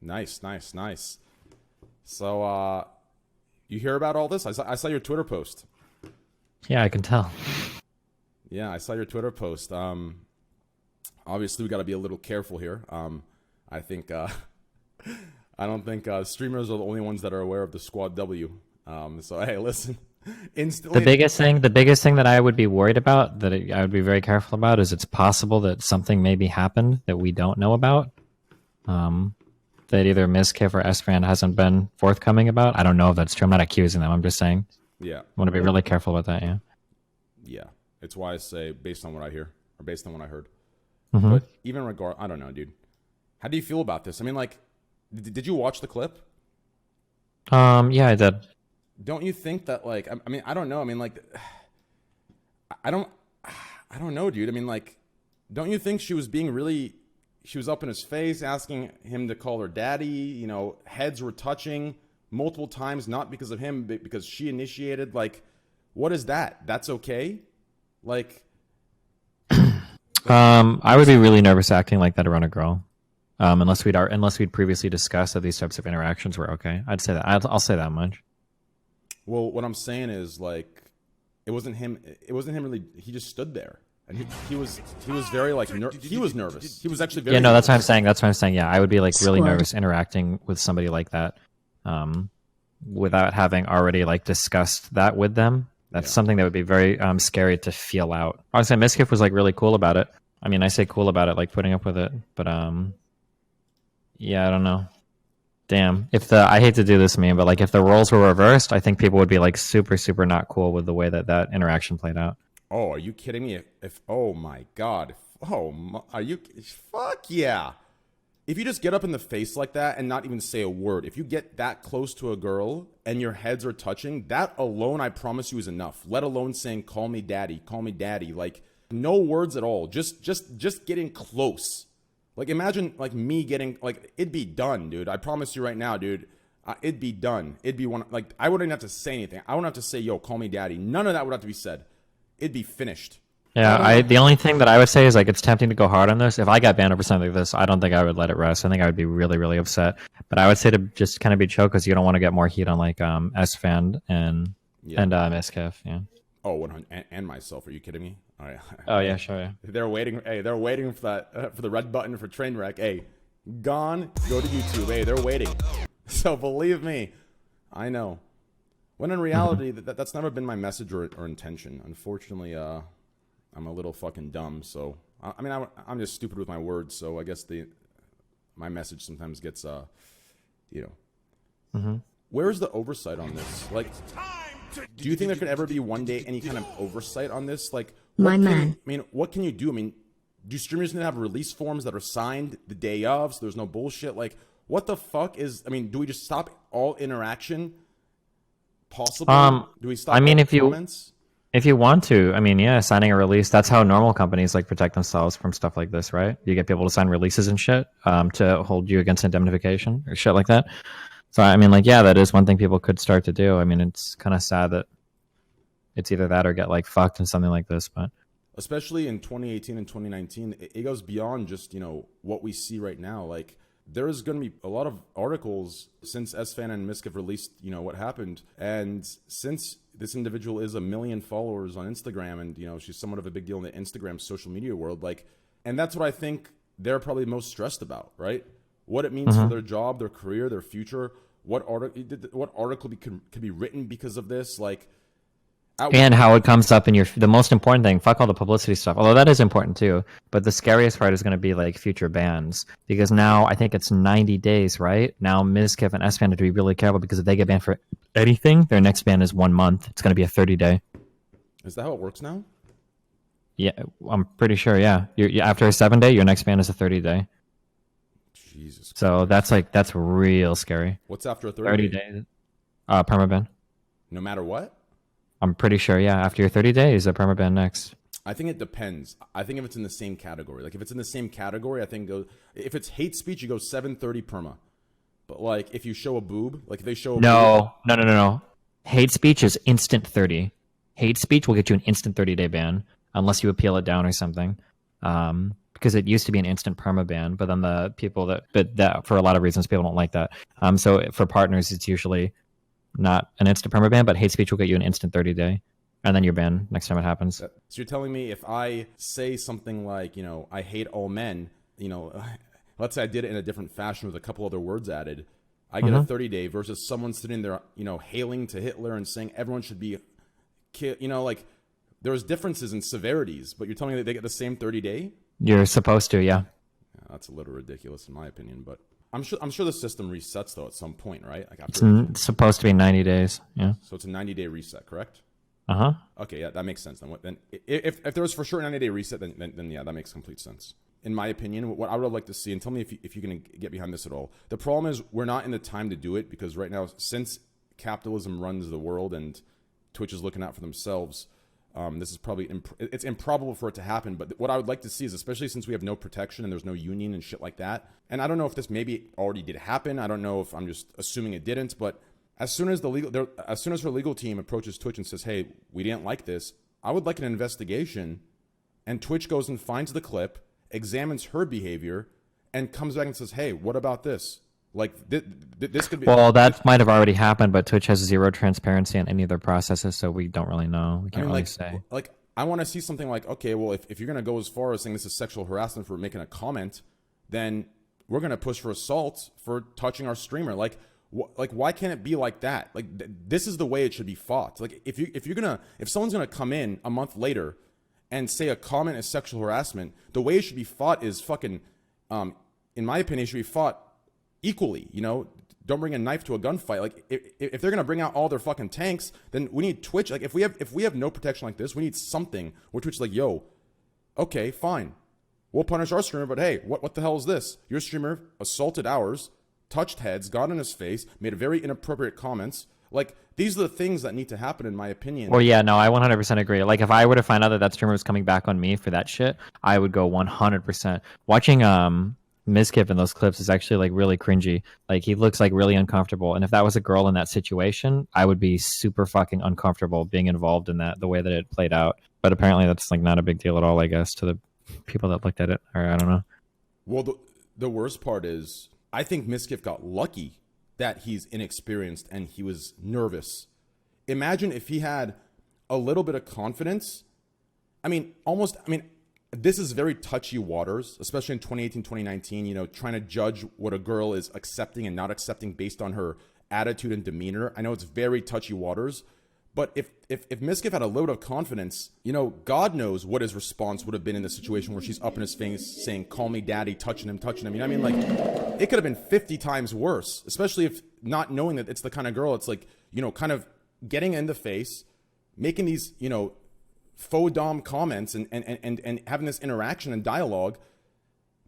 Nice, nice, nice. So, you hear about all this? I saw your Twitter post. Yeah, I can tell. Yeah, I saw your Twitter post. Obviously, we got to be a little careful here. I think I don't think streamers are the only ones that are aware of the Squad W. So hey, listen, instantly. The biggest thing that I would be worried about, I would be very careful about, is it's possible that something maybe happened that we don't know about. That either MIZKIF or ESFAND hasn't been forthcoming about. I don't know if that's true. I'm not accusing them. I'm just saying. Yeah. I want to be really careful about that. Yeah. Yeah. It's why I say based on what I hear or based on what I heard. Mm-hmm. But even I don't know, dude. How do you feel about this? I mean, like, did you watch the clip? Yeah, I did. Don't you think that, like, I mean, I don't know. I mean, like, I don't know, dude. I mean, like, don't you think she was up in his face asking him to call her daddy? You know, heads were touching multiple times, not because of him, but because she initiated. Like, what is that? That's okay? Like, I would be really nervous acting like that around a girl. Unless we'd previously discussed that these types of interactions were okay. I'd say that. I'll say that much. Well, what I'm saying is, like, it wasn't him really. He just stood there, and he was very, like, he was nervous. He was actually very. Yeah, no, nervous. That's what I'm saying. Yeah, I would be like really nervous interacting with somebody like that, without having already like discussed that with them. That's something that would be very scary to feel out. I would say MIZKIF was like really cool about it. I mean, I say cool about it, like putting up with it, but yeah, I don't know. Damn. I hate to do this, man, but like if the roles were reversed, I think people would be like super, super not cool with the way that interaction played out. Oh, are you kidding me? Oh my God. Are you? Fuck yeah. If you just get up in the face like that and not even say a word, if you get that close to a girl and your heads are touching, that alone, I promise you, is enough. Let alone saying, call me daddy. Like, no words at all. Just getting close. Like, imagine, like, me getting, like, it'd be done, dude. I promise you right now, dude. It'd be done. It'd be one, like, I wouldn't have to say anything. I wouldn't have to say, yo, call me daddy. None of that would have to be said. It'd be finished. Yeah, the only thing that I would say is like it's tempting to go hard on this. If I got banned over something like this, I don't think I would let it rest. I think I would be really, really upset. But I would say to just kind of be chill because you don't want to get more heat on like ESFAND and MIZKIF. Yeah. Oh, 100, and myself. Are you kidding me? All right. Oh yeah, sure. Yeah. They're waiting. Hey, they're waiting for that for the red button for Trainwreck. Hey, gone. Go to YouTube. Hey, they're waiting. So believe me, I know. When in reality, that's never been my message or intention. Unfortunately, I'm a little fucking dumb. So I mean, I'm just stupid with my words. So I guess my message sometimes gets Where's the oversight on this? Like, do you think there could ever be one day any kind of oversight on this? Like, what can you do? I mean, do streamers need to have release forms that are signed the day of, so there's no bullshit? Like, what the fuck is? I mean, do we just stop all interaction? Possibly? Do we stop? I mean, comments? If you want to, I mean, yeah, signing a release. That's how normal companies like protect themselves from stuff like this, right? You get people to sign releases and shit to hold you against indemnification or shit like that. So, I mean, like, yeah, that is one thing people could start to do. I mean, it's kind of sad that it's either that or get, like, fucked in something like this. But especially in 2018 and 2019, it goes beyond just, what we see right now. Like, there's going to be a lot of articles since ESFAND and MIZKIF released, what happened. And since this individual is 1 million followers on Instagram and, she's somewhat of a big deal in the Instagram social media world, like, and that's what I think they're probably most stressed about, right? What it means for their job, their career, their future. What article could be written because of this? Like, and how it comes up in the most important thing. Fuck all the publicity stuff, although that is important too. But the scariest part is going to be like future bans, because now I think it's 90 days, right? Now MIZKIF and ESFAND have to be really careful because if they get banned for anything, their next ban is 1 month. It's going to be a 30-day. Is that how it works now? Yeah, I'm pretty sure. Yeah, after a 7-day, your next ban is a 30-day. Jesus. So that's real scary. What's after a 30 days? Permaban. No matter what? I'm pretty sure, yeah. After your 30 days, a permaban next. I think it depends. I think if it's in the same category. Like, if it's in the same category, I think if it's hate speech, you go 730 perma. But, like, if you show a boob, like, if they show a boob... No. Hate speech is instant 30. Hate speech will get you an instant 30-day ban, unless you appeal it down or something. because it used to be an instant permaban, but then the people that for a lot of reasons people don't like that. So for partners, it's usually not an instant permaban, but hate speech will get you an instant 30-day, and then you're banned next time it happens. So you're telling me if I say something like, I hate all men, let's say I did it in a different fashion with a couple other words added, I get a 30-day versus someone sitting there, hailing to Hitler and saying everyone should be killed. Like there's differences in severities, but you're telling me that they get the same 30-day? You're supposed to, yeah. That's a little ridiculous in my opinion, but I'm sure the system resets though at some point, right? Like it's supposed to be 90 days. Yeah. So it's a 90-day reset, correct? Uh-huh. Okay, yeah, that makes sense. Then if there was for sure a 90-day reset, then yeah, that makes complete sense. In my opinion, what I would like to see, and tell me if you can get behind this at all. The problem is we're not in the time to do it because right now, since capitalism runs the world and Twitch is looking out for themselves, this is probably it's improbable for it to happen. But what I would like to see is, especially since we have no protection and there's no union and shit like that, and I don't know if this maybe already did happen. I don't know if I'm just assuming it didn't, but as soon as her legal team approaches Twitch and says, "Hey, we didn't like this," I would like an investigation, and Twitch goes and finds the clip, examines her behavior, and comes back and says, "Hey, what about this? Like this could be." Well, that might have already happened, but Twitch has zero transparency on any of their processes, so we don't really know. We can't really say. Like, I want to see something like, okay, well, if you're gonna go as far as saying this is sexual harassment for making a comment, then we're gonna push for assault for touching our streamer. Like, why can't it be like that? Like, this is the way it should be fought. Like, if someone's gonna come in a month later and say a comment is sexual harassment, the way it should be fought is fucking, in my opinion, it should be fought equally. Don't bring a knife to a gunfight. Like, if they're gonna bring out all their fucking tanks, then we need Twitch. Like, if we have no protection like this, we need something where Twitch is like, yo, okay, fine, we'll punish our streamer, but hey, what the hell is this? Your streamer assaulted ours, touched heads, got in his face, made very inappropriate comments. Like, these are the things that need to happen, in my opinion. Well, yeah, no, I 100% agree. Like, if I were to find out that streamer was coming back on me for that shit, I would go 100%. Watching MIZKIF in those clips is actually like really cringy. Like, he looks like really uncomfortable. And if that was a girl in that situation, I would be super fucking uncomfortable being involved in that, the way that it played out. But apparently that's like not a big deal at all, I guess, to the people that looked at it. Or I don't know. Well, the worst part is, I think MIZKIF got lucky that he's inexperienced and he was nervous. Imagine if he had a little bit of confidence. This is very touchy waters, especially in 2018, 2019, trying to judge what a girl is accepting and not accepting based on her attitude and demeanor. I know it's very touchy waters, but if MIZKIF had a little bit of confidence, God knows what his response would have been in the situation where she's up in his face saying, "Call me daddy," touching him. Like, it could have been 50 times worse, especially if not knowing that it's the kind of girl. It's like, kind of getting in the face, making these, faux dom comments and having this interaction and dialogue,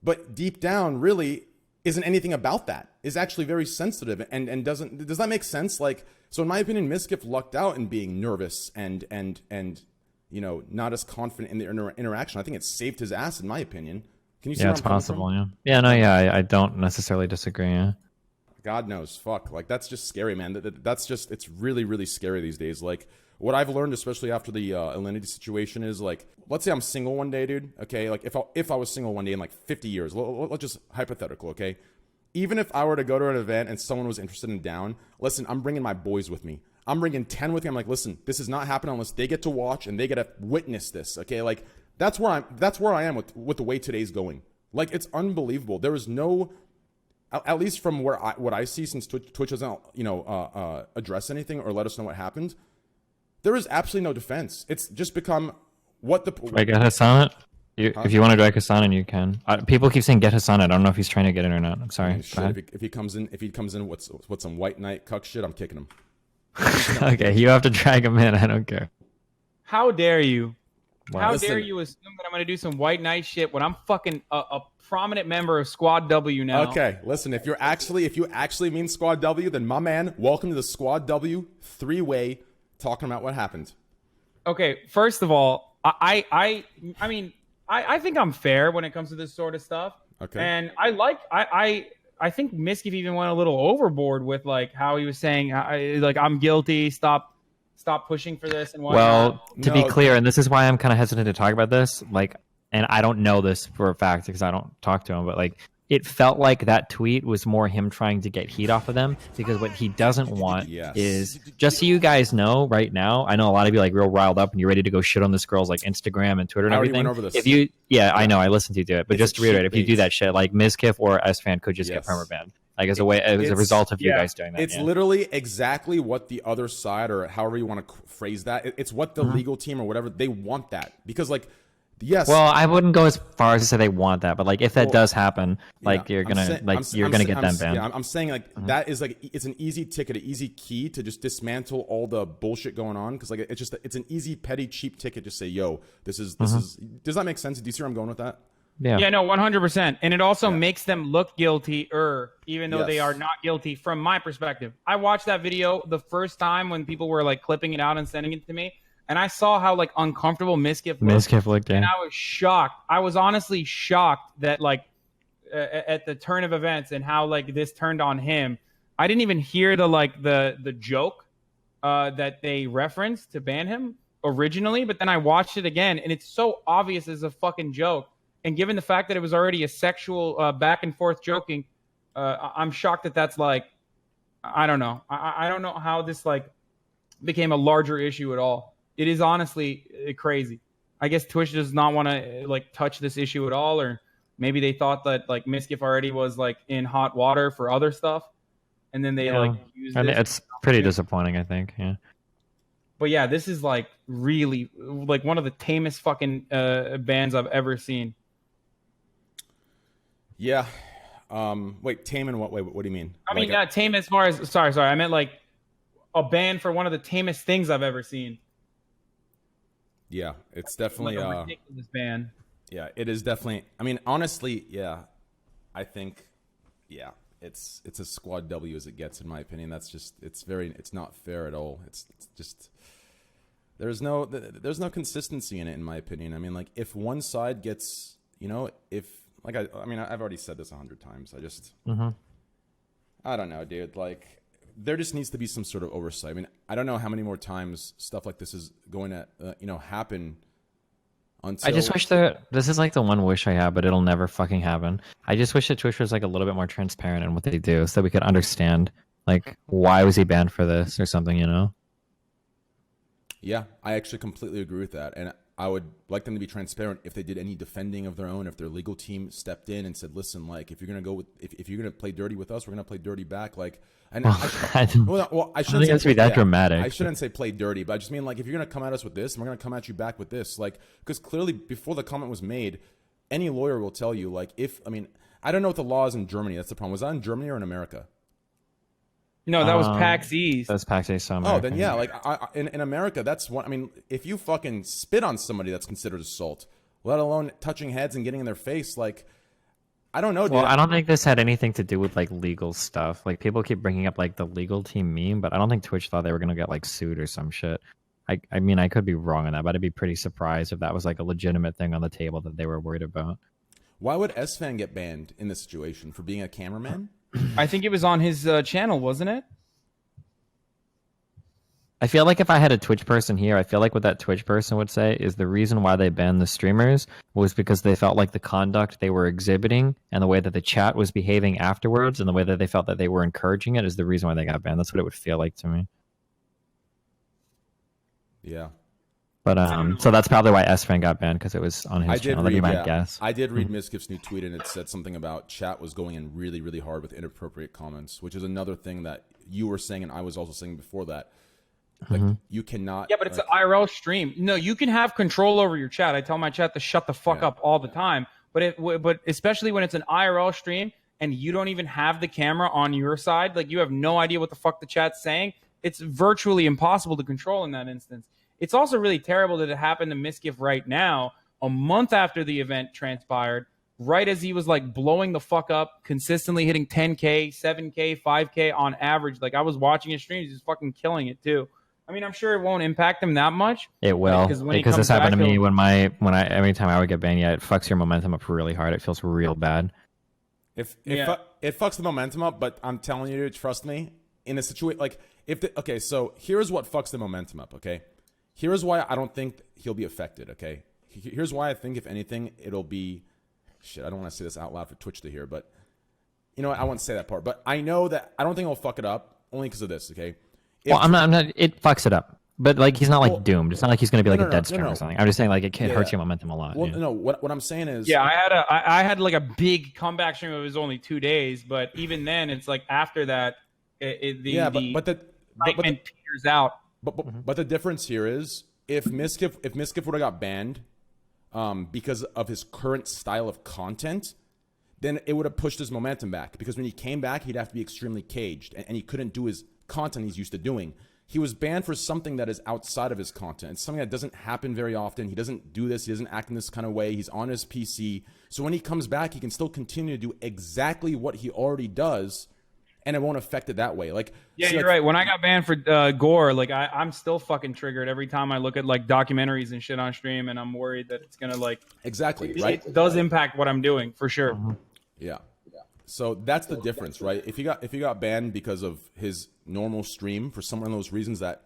but deep down really isn't anything about that, is actually very sensitive and does that make sense? Like, so in my opinion, MIZKIF lucked out in being nervous and not as confident in the interaction. I think it saved his ass, in my opinion. Can you see? Yeah, it's possible. I don't necessarily disagree. Yeah. God knows, fuck. Like, that's just scary, man. That's just, it's really, really scary these days. Like, what I've learned, especially after the Alinity situation, is like, let's say I'm single one day, dude. Okay, like if I was single one day in like 50 years, let's just hypothetical, okay? Even if I were to go to an event and someone was interested in down, listen, I'm bringing my boys with me. I'm bringing 10 with me. I'm like, listen, this is not happening unless they get to watch and they get to witness this, okay? Like, that's where I am with the way today's going. Like, it's unbelievable. There is no, at least from what I see, since Twitch doesn't address anything or let us know what happened, there is absolutely no defense. It's just become what the. I get Hassan it. If you want to drag Hassan in, you can. People keep saying get Hassan it. I don't know if he's trying to get in or not. I'm sorry. If he comes in, what's some white knight cuck shit? I'm kicking him. Okay, you have to drag him in. I don't care. How dare you? Wow. How dare you assume that I'm going to do some white knight shit when I'm fucking a prominent member of Squad W now? Okay, listen. If you actually mean Squad W, then my man, welcome to the Squad W three-way. Talking about what happened. Okay, first of all, I think I'm fair when it comes to this sort of stuff. Okay. And I think MIZKIF even went a little overboard with like how he was saying like I'm guilty, stop pushing for this and whatnot. Well, to be clear, and this is why I'm kind of hesitant to talk about this, like and I don't know this for a fact because I don't talk to him, but like it felt like that tweet was more him trying to get heat off of them, because what he doesn't want is, just so you guys know right now, I know a lot of you like real riled up and you're ready to go shit on this girl's like Instagram and Twitter and everything. Went over this. If you, I know, I listened to you do it, but just to reiterate, if you do that shit, like MIZKIF or SFAN could just get permabanned. Like as a result of you guys doing that. It's literally exactly what the other side, or however you want to phrase that, it's what the legal team or whatever, they want that. Because like, yes. Well, I wouldn't go as far as to say they want that, but like if that does happen, like you're gonna get them banned. Yeah, I'm saying like that is like, it's an easy ticket, an easy key to just dismantle all the bullshit going on. Because like it's an easy, petty, cheap ticket to say, yo, this is. Does that make sense? Do you see where I'm going with that? Yeah, no, 100%. And it also makes them look guilty, even though they are not guilty from my perspective. I watched that video the first time when people were like clipping it out and sending it to me. And I saw how like uncomfortable MIZKIF looked, and I was shocked. I was honestly shocked that like at the turn of events and how like this turned on him. I didn't even hear the joke that they referenced to ban him originally, but then I watched it again, and it's so obvious as a fucking joke. And given the fact that it was already a sexual back and forth joking, I'm shocked that that's like, I don't know. I don't know how this like became a larger issue at all. It is honestly crazy. I guess Twitch does not want to like touch this issue at all, or maybe they thought that like MIZKIF already was like in hot water for other stuff, and then they like used it. It's pretty disappointing, I think. Yeah. But yeah, this is like really like one of the tamest fucking bands I've ever seen. Yeah. Wait, tame in what way? What do you mean? I mean, not tame as far as sorry. I meant like a ban for one of the tamest things I've ever seen. Yeah, it's definitely like a ridiculous ban. Yeah, it is definitely. I mean, honestly, yeah, I think, yeah, it's a squad W as it gets, in my opinion. That's just it's not fair at all. It's just there's no consistency in it, in my opinion. I mean, like if one side gets, if like I mean, I've already said this 100 times. I just I don't know, dude. Like, there just needs to be some sort of oversight. I mean, I don't know how many more times stuff like this is going to, happen. Until... I just wish this is like the one wish I have, but it'll never fucking happen. I just wish that Twitch was like a little bit more transparent in what they do, so that we could understand, like, why was he banned for this or something, Yeah, I actually completely agree with that. And I would like them to be transparent if they did any defending of their own, if their legal team stepped in and said, listen, like, if you're going to go with, if you're going to play dirty with us, we're going to play dirty back. Like, and I shouldn't think be that dramatic. I shouldn't say play dirty, but I just mean like, if you're going to come at us with this, and we're going to come at you back with this, like, because clearly before the comment was made, any lawyer will tell you, like, I don't know what the law is in Germany. That's the problem. Was that in Germany or in America? No, that was PAX East. That's PAX East. Oh, then yeah, like in America, that's one. I mean, if you fucking spit on somebody, that's considered assault. Let alone touching heads and getting in their face. Like, I don't know, dude. Well, I don't think this had anything to do with like legal stuff. Like, people keep bringing up like the legal team meme, but I don't think Twitch thought they were gonna get like sued or some shit. I mean, I could be wrong on that, but I'd be pretty surprised if that was like a legitimate thing on the table that they were worried about. Why would SFAN get banned in this situation for being a cameraman? I think it was on his channel, wasn't it? I feel like if I had a Twitch person here, I feel like what that Twitch person would say is the reason why they banned the streamers was because they felt like the conduct they were exhibiting and the way that the chat was behaving afterwards and the way that they felt that they were encouraging it is the reason why they got banned. That's what it would feel like to me. Yeah. But so that's probably why SFAN got banned, because it was on his channel. That you might guess. I did read MIZKIF's new tweet, and it said something about chat was going in really, really hard with inappropriate comments, which is another thing that you were saying, and I was also saying before that. Like, you cannot. Yeah, but it's an IRL stream. No, you can have control over your chat. I tell my chat to shut the fuck up all the time. But especially when it's an IRL stream and you don't even have the camera on your side, like you have no idea what the fuck the chat's saying. It's virtually impossible to control in that instance. It's also really terrible that it happened to MIZKIF right now, a month after the event transpired, right as he was like blowing the fuck up, consistently hitting 10K, 7K, 5K on average. Like, I was watching his streams, he's fucking killing it too. I mean, I'm sure it won't impact him that much. It will, because this happened to me when every time I would get banned. Yeah, it fucks your momentum up really hard. It feels real bad. It fucks the momentum up, but I'm telling you, trust me, in a situation like so here's what fucks the momentum up. Okay. Here's why I don't think he'll be affected, okay? here's why I think, if anything, it'll be shit. I don't want to say this out loud for Twitch to hear, but you know what? I won't say that part. But I know that I don't think he'll fuck it up only because of this. Okay. Well, I'm not. It fucks it up. But like he's not like doomed. It's not like he's going to be like a dead stream or something. I'm just saying like it hurts your momentum a lot. Well, no, what I'm saying is, I had like a big comeback stream. It was only 2 days, but even then, it's like after that, the excitement peters out. But the difference here is if MIZKIF would have got banned, because of his current style of content, then it would have pushed his momentum back. Because when he came back, he'd have to be extremely caged, and he couldn't do his content he's used to doing. He was banned for something that is outside of his content. It's something that doesn't happen very often. He doesn't do this. He doesn't act in this kind of way. He's on his PC. So when he comes back, he can still continue to do exactly what he already does, and it won't affect it that way. Like, yeah, so you're right. When I got banned for gore, like I'm still fucking triggered every time I look at like documentaries and shit on stream, and I'm worried that it's gonna like right. It does impact what I'm doing for sure. Yeah. So that's the difference, right? If he got banned because of his normal stream for some of those reasons that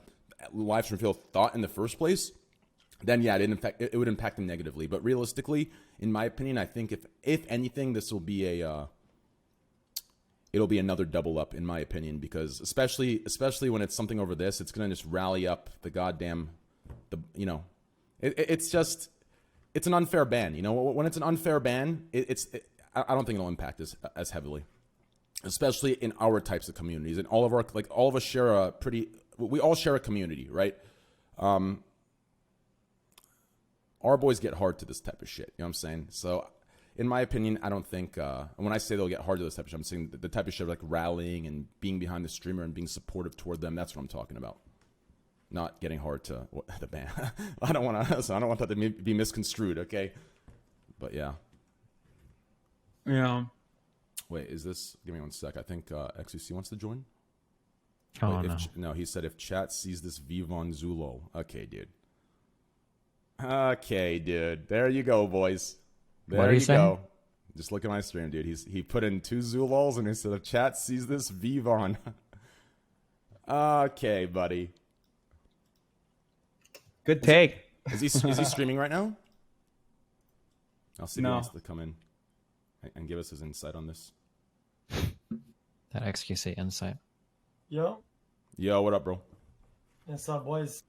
live stream field thought in the first place, then yeah, it would impact him negatively. But realistically, in my opinion, I think if anything, this will be it'll be another double up, in my opinion, because especially when it's something over this, it's gonna just rally up the goddamn it's an unfair ban. You know, when it's an unfair ban, I don't think it'll impact us as heavily, especially in our types of communities. And all of us share we all share a community, right? Our boys get hard to this type of shit. You know what I'm saying? So in my opinion, I don't think, and when I say they'll get hard to this type of shit, I'm saying the type of shit like rallying and being behind the streamer and being supportive toward them. That's what I'm talking about. Not getting hard to the ban. I don't want that to be misconstrued. Okay. But yeah. Yeah. Wait, is this? Give me 1 sec. I think xQc wants to join. Oh, no, he said if chat sees this Vivon Zulo. Okay, dude. Okay, dude. There you go, boys. There you go. Just look at my stream, dude. He put in 2 Zulols and he said if chat sees this Vivon. Okay, buddy. Good take. Is he streaming right now? I'll see if he wants to come in and give us his insight on this. That xQc insight. Yo, what up, bro? what's up, boys?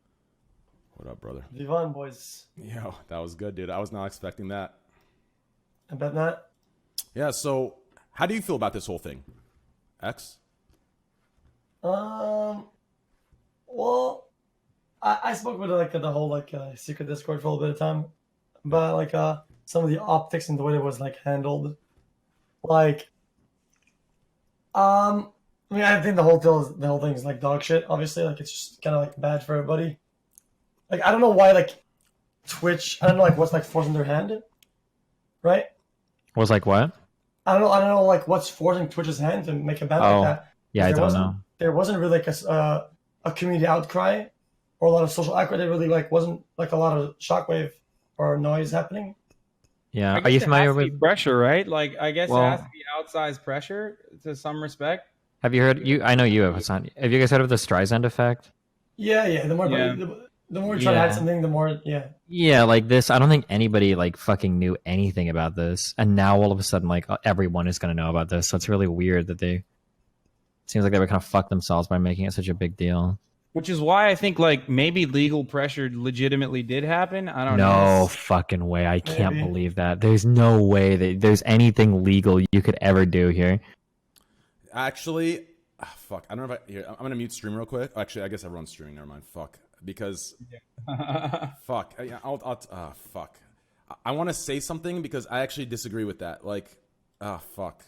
What up, brother? Vivon, boys. Yo, that was good, dude. I was not expecting that. I bet not. Yeah, so how do you feel about this whole thing, X? Well, I spoke with the whole secret Discord for a little bit of time about some of the optics and the way it was handled. I think the whole thing is dog shit. Obviously, it's just kind of bad for everybody. I don't know why Twitch. I don't know what's forcing their hand, right? Was what? I don't know what's forcing Twitch's hand to make a ban like that. Yeah, I don't know. There wasn't really a community outcry or a lot of social outcry. There really wasn't a lot of shockwave or noise happening. Yeah, are you familiar with pressure? Right, I guess it has to be outsized pressure to some respect. Have you heard? I know you have, Hassan. Have you guys heard of the Streisand effect? Yeah. The more you try to hide something, the more Yeah, this. I don't think anybody fucking knew anything about this, and now all of a sudden everyone is going to know about this. So it's really weird that it seems like they would kind of fuck themselves by making it such a big deal. Which is why I think maybe legal pressure legitimately did happen. I don't know. No fucking way. I can't believe that. There's no way that there's anything legal you could ever do here. Actually, fuck. I don't know if I'm going to mute stream real quick. Actually, I guess everyone's streaming. Never mind. Fuck. Because fuck. Fuck. I want to say something because I actually disagree with that. Fuck.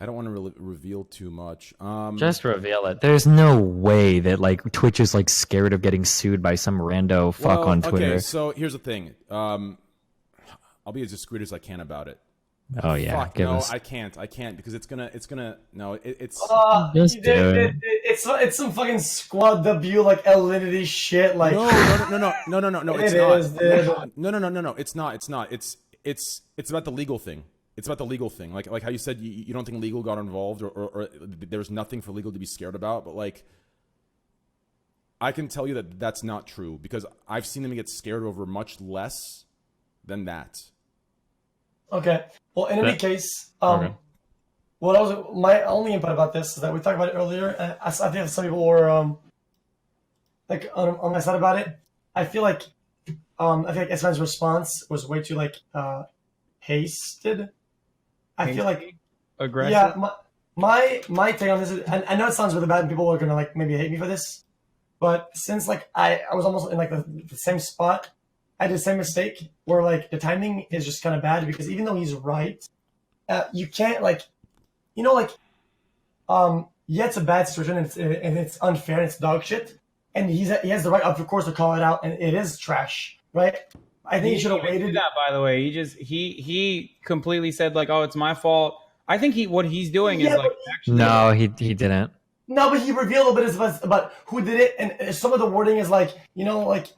I don't want to reveal too much. Just reveal it. There's no way that Twitch is scared of getting sued by some rando fuck on Twitter. Okay, so here's the thing. I'll be as discreet as I can about it. Oh yeah, fuck, no, I can't because it's gonna no, it's just do it. It's some fucking squad W Alinity shit no, it's not. No, it's not. It's about the legal thing. It's about the legal thing. Like how you said you don't think legal got involved or there's nothing for legal to be scared about, but I can tell you that that's not true because I've seen them get scared over much less than that. Okay. Well, in any case, Okay. what I was my only input about this is that we talked about it earlier. And I think some people were like on my side about it. I feel like SFAN's response was way too like hasted. I feel like aggressive. yeah. My take on this is, and I know it sounds really bad, and people are gonna like maybe hate me for this, but since like I was almost in like the same spot, I did the same mistake where like the timing is just kind of bad because even though he's right, you can't like, you know, like, yeah, it's a bad situation and it's unfair and it's dog shit, and he has the right, of course, to call it out, and it is trash, right? I think he should have waited. That, by the way, he completely said like, "Oh, it's my fault." I think what he's doing is like actually. No, he didn't. No, but he revealed a bit about who did it, and some of the wording is like, you know, like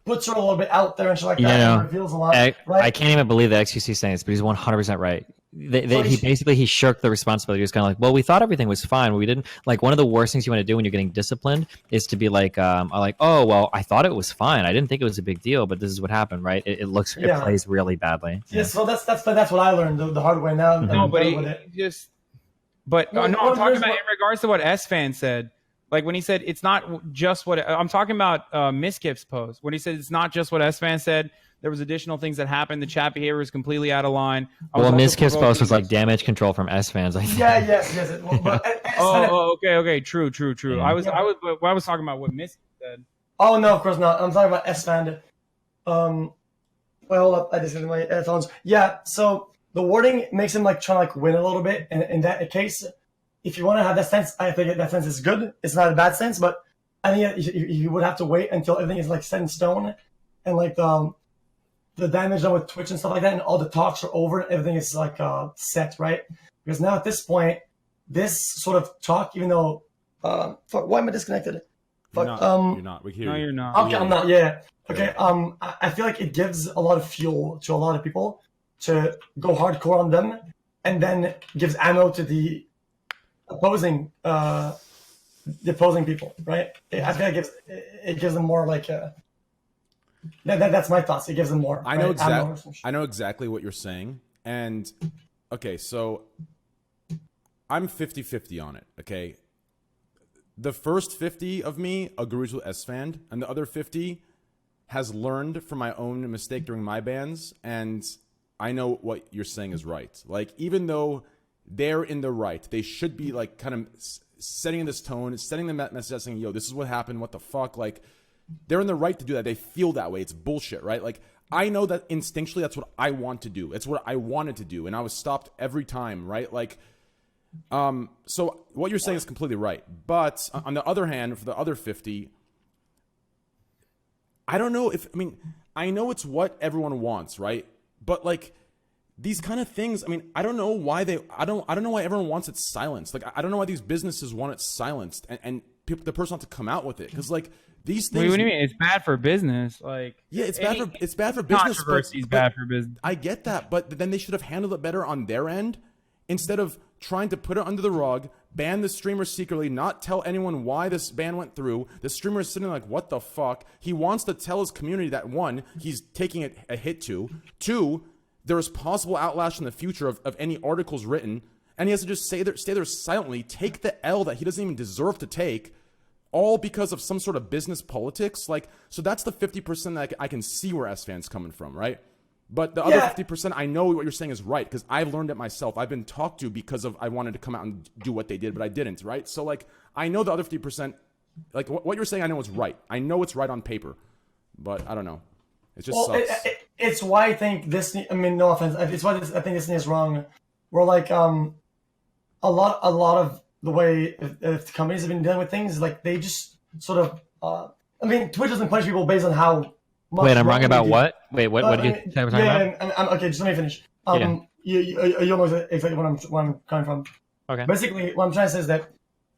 puts her a little bit out there and shit like that. And reveals a lot. Right? I can't even believe the xQc is saying this, but he's 100% right. He shirked the responsibility. He was kind of like, well, we thought everything was fine. We didn't. Like, one of the worst things you want to do when you're getting disciplined is to be like, oh, well, I thought it was fine. I didn't think it was a big deal, but this is what happened, right? It plays really badly. Yeah, so that's what I learned the hard way now. No, but I'm talking about in regards to what SFAN said. Like when he said it's not just what I'm talking about, MIZKIF's post when he said it's not just what SFAN said. There was additional things that happened. The chat behavior was completely out of line. Well, MIZKIF's post was like damage control from SFANs. I think. Yeah, yes. Okay. True. Yeah. I was talking about what MIZKIF said. Oh no, of course not. I'm talking about SFAN. Well, hold up. I just hit my headphones. Yeah. So the wording makes him like trying to like win a little bit. And in that case, if you want to have that sense, I think that sense is good. It's not a bad sense, but I think you would have to wait until everything is like set in stone and like the damage done with Twitch and stuff like that, and all the talks are over, and everything is like set, right? Because now at this point, this sort of talk, even though, fuck, why am I disconnected? Fuck, you're not. We hear you. You're not. Okay, I'm not. Yeah. Okay. I feel like it gives a lot of fuel to a lot of people to go hardcore on them, and then gives ammo to the opposing people, right? I feel like it gives them more like. That's my thoughts. It gives them more. I know exactly what you're saying. And okay, so I'm 50-50 on it, okay? The first 50 of me agrees with SFAN, and the other 50 has learned from my own mistake during my bans, and I know what you're saying is right. Like, even though they're in the right, they should be like kind of setting this tone, setting the message saying, yo, this is what happened, what the fuck, like, they're in the right to do that. They feel that way. It's bullshit, right? Like, I know that instinctually that's what I want to do. It's what I wanted to do, and I was stopped every time, right? Like, so what you're saying is completely right. But on the other hand, for the other 50, I don't know if, I mean, I know it's what everyone wants, right? But like, these kind of things, I mean, I don't know why I don't know why everyone wants it silenced. Like, I don't know why these businesses want it silenced, and the person has to come out with it. Because like, these things. What do you mean? It's bad for business. Like, yeah, it's bad for business. Controversy is bad for business. I get that, but then they should have handled it better on their end instead of trying to put it under the rug, ban the streamer secretly, not tell anyone why this ban went through. The streamer is sitting like, what the fuck? He wants to tell his community that, one, he's taking a hit to. Two, there is possible outlash in the future of any articles written, and he has to just stay there silently, take the L that he doesn't even deserve to take, all because of some sort of business politics. Like, so that's the 50% that I can see where SFAN's coming from, right? But the other 50%, I know what you're saying is right, because I've learned it myself. I've been talked to because of I wanted to come out and do what they did, but I didn't, right? So, like, I know the other 50%, like, what you're saying, I know it's right. I know it's right on paper, but I don't know. It just sucks. It's why I think this, I mean, no offense, it's why I think this is wrong. We're like, a lot of the way if companies have been dealing with things, like, they just sort of, I mean, Twitch doesn't punish people based on how much. Wait, I'm wrong about what? Wait, what did you say we're talking about? Okay, just let me finish. You'll know exactly where I'm coming from. Okay. Basically, what I'm trying to say is that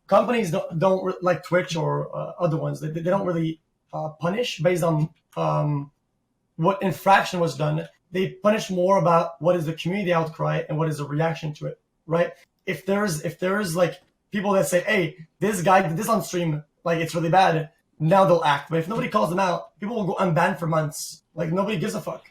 companies don't like Twitch or other ones. They don't really punish based on what infraction was done. They punish more about what is the community outcry and what is the reaction to it, right? If there's like people that say, hey, this guy did this on stream, like, it's really bad, now they'll act. But if nobody calls them out, people will go unbanned for months. Like, nobody gives a fuck.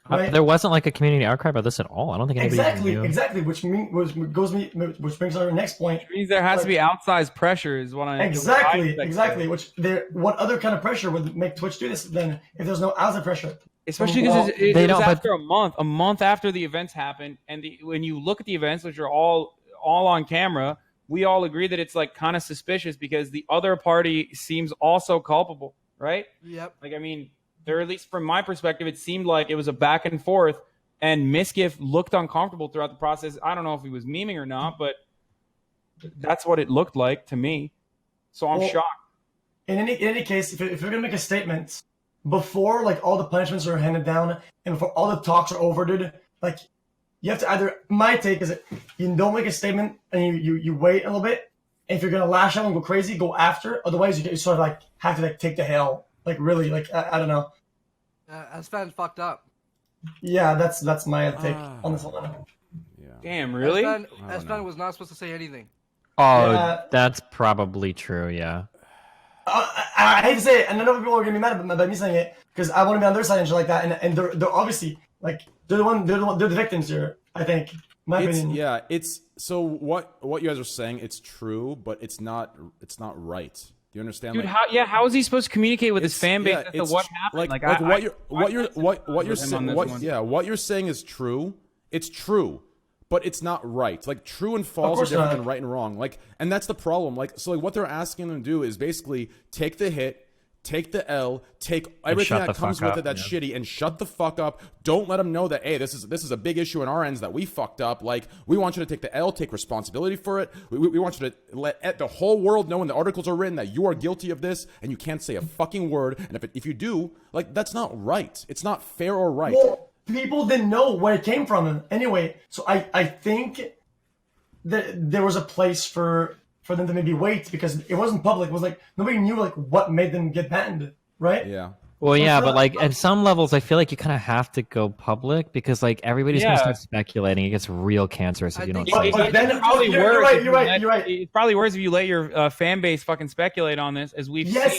Right? There wasn't like a community outcry about this at all. I don't think anybody knew. Exactly. Which brings our next point. It means there has to be outsized pressure, is what I exactly. What other kind of pressure would make Twitch do this then if there's no outside pressure? Especially because it was after a month after the events happened, and when you look at the events, which are all on camera, we all agree that it's like kind of suspicious because the other party seems also culpable, right? Yep. Like, I mean, or at least from my perspective, it seemed like it was a back and forth, and MIZKIF looked uncomfortable throughout the process. I don't know if he was memeing or not, but that's what it looked like to me. So I'm shocked. In any case, if you're gonna make a statement before like all the punishments are handed down and before all the talks are over, dude, like you have to either. My take is that you don't make a statement and you wait a little bit. And if you're gonna lash out and go crazy, go after. Otherwise, you sort of like have to like take the hell. Like really, like I don't know. Esfand fucked up. Yeah, that's my take on this one. Yeah. Damn, really? Esfand was not supposed to say anything. Oh, that's probably true. Yeah. I hate to say it, and I know people are gonna be mad about me saying it because I want to be on their side and shit like that. And they're obviously like they're the victims here. I think. My opinion. Yeah, it's so what you guys are saying. It's true, but it's not right. Do you understand? Dude, like, how is he supposed to communicate with his fan base as to what happened? What you're saying is true. It's true, but it's not right. Like true and false are different than right and wrong. Like, and that's the problem. Like, so like what they're asking them to do is basically take the hit, take the L, take everything that comes with it that's shitty, and shut the fuck up. Don't let them know that, hey, this is a big issue on our ends that we fucked up. Like, we want you to take the L, take responsibility for it. We want you to let the whole world know when the articles are written that you are guilty of this, and you can't say a fucking word. And if you do, like, that's not right. It's not fair or right. Well, people didn't know where it came from anyway. So I think that there was a place for them to maybe wait because it wasn't public. It was like nobody knew like what made them get banned, right? Yeah. Well, yeah, but like at some levels, I feel like you kind of have to go public because like everybody's gonna start speculating. It gets real cancerous if you don't. It's probably worse. You're right. It's probably worse if you let your fan base fucking speculate on this, as we've seen.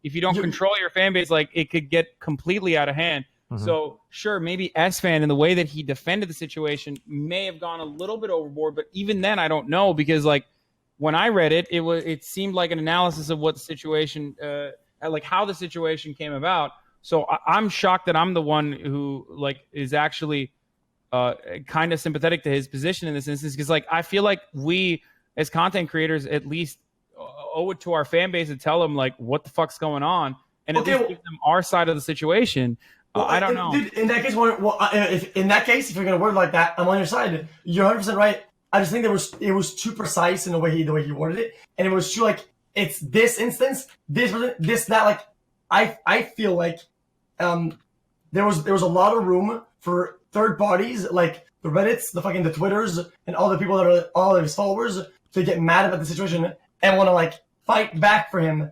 If you don't control your fan base, like it could get completely out of hand. Mm-hmm. So sure, maybe Esfand in the way that he defended the situation may have gone a little bit overboard, but even then, I don't know because like. When I read it, it seemed like an analysis of what the situation, like how the situation came about. So I'm shocked that I'm the one who like is actually kind of sympathetic to his position in this instance because like I feel like we as content creators at least owe it to our fan base to tell them like what the fuck's going on and at least give them our side of the situation. Well, I don't know. Dude, in that case, if you're gonna word like that, I'm on your side. You're 100% right. I just think it was too precise in the way he worded it, and it was too like it's this instance, this that. Like I feel like there was a lot of room for third parties like the Reddits, the Twitters, and all the people that are all of his followers to get mad about the situation and want to like fight back for him,